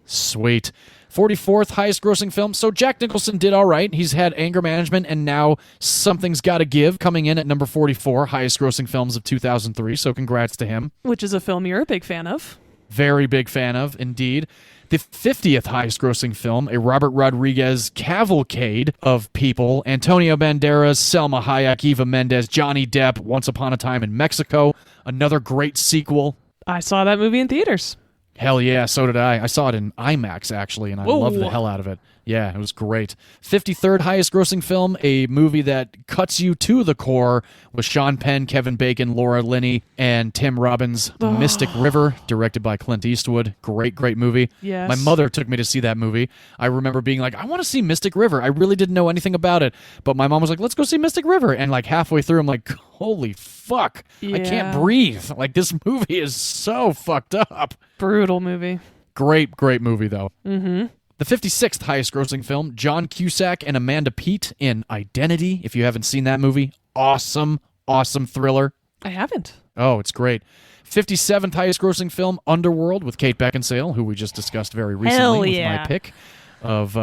Sweet. 44th highest grossing film. So Jack Nicholson did all right. He's had Anger Management, and now Something's Gotta Give coming in at number 44, highest grossing films of 2003. So congrats to him. Which is a film you're a big fan of. Very big fan of, indeed. The 50th highest grossing film, a Robert Rodriguez cavalcade of people. Antonio Banderas, Selma Hayek, Eva Mendes, Johnny Depp, Once Upon a Time in Mexico. Another great sequel. I saw that movie in theaters. Hell yeah, so did I. I saw it in IMAX, actually, and I loved the hell out of it. Yeah, it was great. 53rd highest grossing film, a movie that cuts you to the core with Sean Penn, Kevin Bacon, Laura Linney, and Tim Robbins' Mystic River, directed by Clint Eastwood. Great, great movie. Yes. My mother took me to see that movie. I remember being like, I want to see Mystic River. I really didn't know anything about it, but my mom was like, let's go see Mystic River. And like halfway through, I'm like, holy fuck. I can't breathe. Like, this movie is so fucked up. Brutal movie. Great, great movie, though. Mm-hmm. The 56th highest grossing film, John Cusack and Amanda Peet in Identity. If you haven't seen that movie, awesome, awesome thriller. I haven't. Oh, it's great. 57th highest grossing film, Underworld, with Kate Beckinsale, who we just discussed very recently with my pick of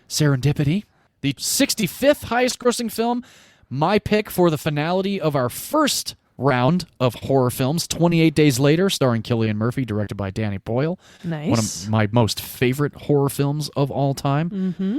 Serendipity. The 65th highest grossing film, my pick for the finality of our first round of horror films, 28 Days Later, starring Cillian Murphy, directed by Danny Boyle. Nice. One of my most favorite horror films of all time. Mm-hmm.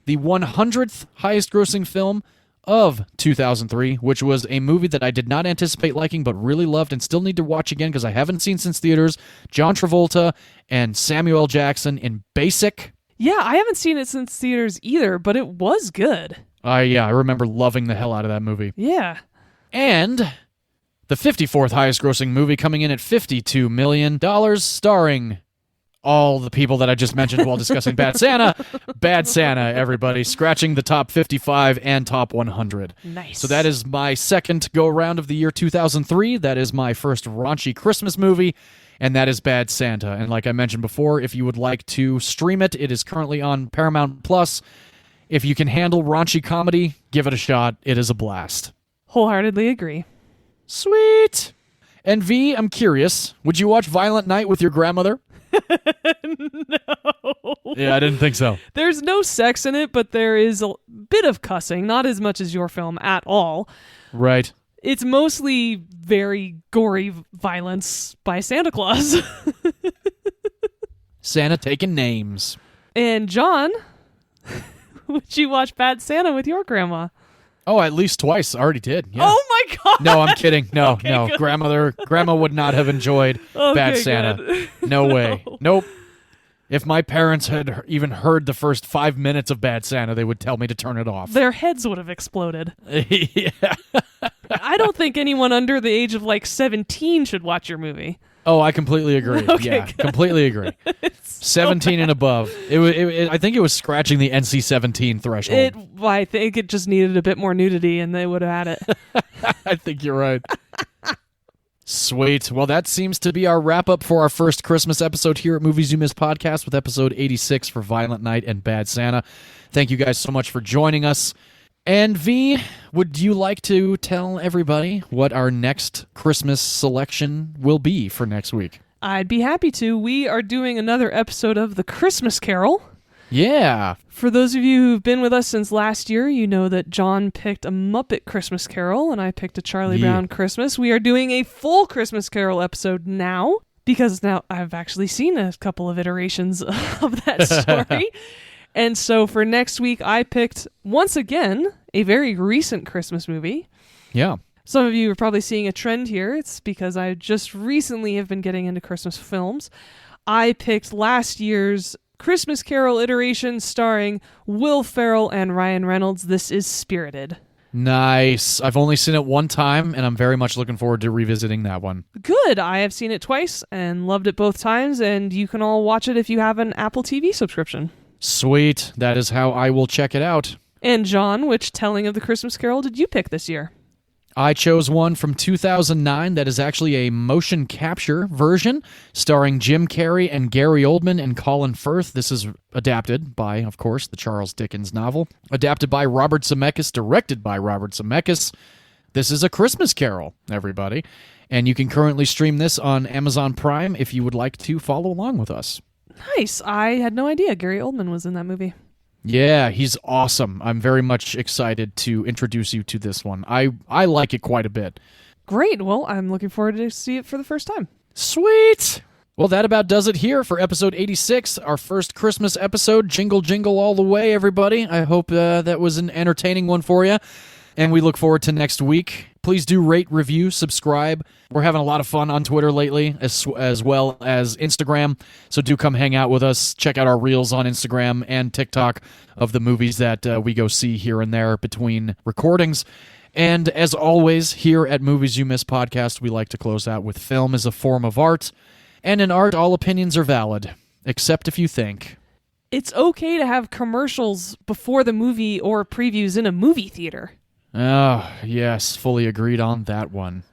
The 100th highest grossing film of 2003, which was a movie that I did not anticipate liking but really loved and still need to watch again because I haven't seen since theaters, John Travolta and Samuel L. Jackson in Basic. Yeah, I haven't seen it since theaters either, but it was good. I remember loving the hell out of that movie. Yeah. And the 54th highest grossing movie coming in at $52 million, starring all the people that I just mentioned while discussing Bad Santa. Bad Santa, everybody, scratching the top 55 and top 100. Nice. So that is my second go-around of the year 2003. That is my first raunchy Christmas movie, and that is Bad Santa. And like I mentioned before, if you would like to stream it, it is currently on Paramount+. If you can handle raunchy comedy, give it a shot. It is a blast. Wholeheartedly agree. Sweet. And V, I'm curious, would you watch Violent Night with your grandmother? No. Yeah, I didn't think so. There's no sex in it, but there is a bit of cussing, not as much as your film at all. Right. It's mostly very gory violence by Santa Claus. Santa taking names. And John, would you watch Bad Santa with your grandma? Oh, at least twice. I already did. Yeah. Oh my God! No, I'm kidding. No, Okay, no. good. Grandma would not have enjoyed Bad Santa. Good. No way. Nope. If my parents had even heard the first 5 minutes of Bad Santa, they would tell me to turn it off. Their heads would have exploded. Yeah. I don't think anyone under the age of 17 should watch your movie. Oh, I completely agree. Okay, yeah, good. Completely agree. 17 and above. I think it was scratching the NC-17 threshold. I think it just needed a bit more nudity, and they would have had it. I think you're right. Sweet. Well, that seems to be our wrap-up for our first Christmas episode here at Movies You Missed Podcast with episode 86 for Violent Night and Bad Santa. Thank you guys so much for joining us. And V, would you like to tell everybody what our next Christmas selection will be for next week? I'd be happy to. We are doing another episode of The Christmas Carol. Yeah. For those of you who've been with us since last year, you know that John picked a Muppet Christmas Carol and I picked a Charlie Brown Christmas. We are doing a full Christmas Carol episode now because now I've actually seen a couple of iterations of that story. And so for next week, I picked, once again, a very recent Christmas movie. Yeah. Some of you are probably seeing a trend here. It's because I just recently have been getting into Christmas films. I picked last year's Christmas Carol iteration starring Will Ferrell and Ryan Reynolds. This is Spirited. Nice. I've only seen it one time, and I'm very much looking forward to revisiting that one. Good. I have seen it twice and loved it both times, and you can all watch it if you have an Apple TV subscription. Sweet. That is how I will check it out. And John, which telling of the Christmas Carol did you pick this year? I chose one from 2009 that is actually a motion capture version starring Jim Carrey and Gary Oldman and Colin Firth. This is adapted by, of course, the Charles Dickens novel. Adapted by Robert Zemeckis, directed by Robert Zemeckis. This is A Christmas Carol, everybody. And you can currently stream this on Amazon Prime if you would like to follow along with us. Nice. I had no idea Gary Oldman was in that movie. Yeah, he's awesome. I'm very much excited to introduce you to this one. I like it quite a bit. Great. Well, I'm looking forward to see it for the first time. Sweet! Well, that about does it here for episode 86, our first Christmas episode. Jingle, jingle all the way, everybody. I hope that was an entertaining one for you. And we look forward to next week. Please do rate, review, subscribe. We're having a lot of fun on Twitter lately, as well as Instagram. So do come hang out with us. Check out our reels on Instagram and TikTok of the movies that we go see here and there between recordings. And as always, here at Movies You Miss Podcast, we like to close out with film is a form of art. And in art, all opinions are valid, except if you think. It's okay to have commercials before the movie or previews in a movie theater. Oh, yes, fully agreed on that one.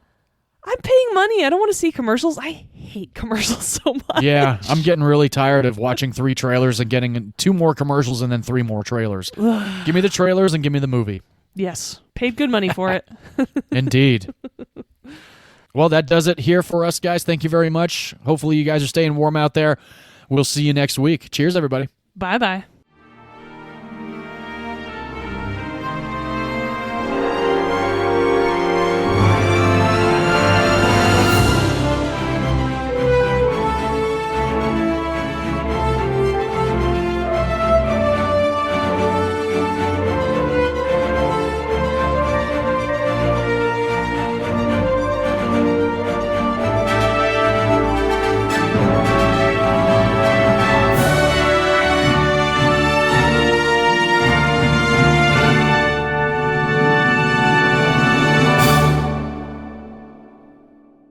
I'm paying money. I don't want to see commercials. I hate commercials so much. Yeah, I'm getting really tired of watching 3 trailers and getting 2 more commercials and then 3 more trailers. Give me the trailers and give me the movie. Yes, paid good money for it. Indeed. Well, that does it here for us, guys. Thank you very much. Hopefully you guys are staying warm out there. We'll see you next week. Cheers, everybody. Bye-bye.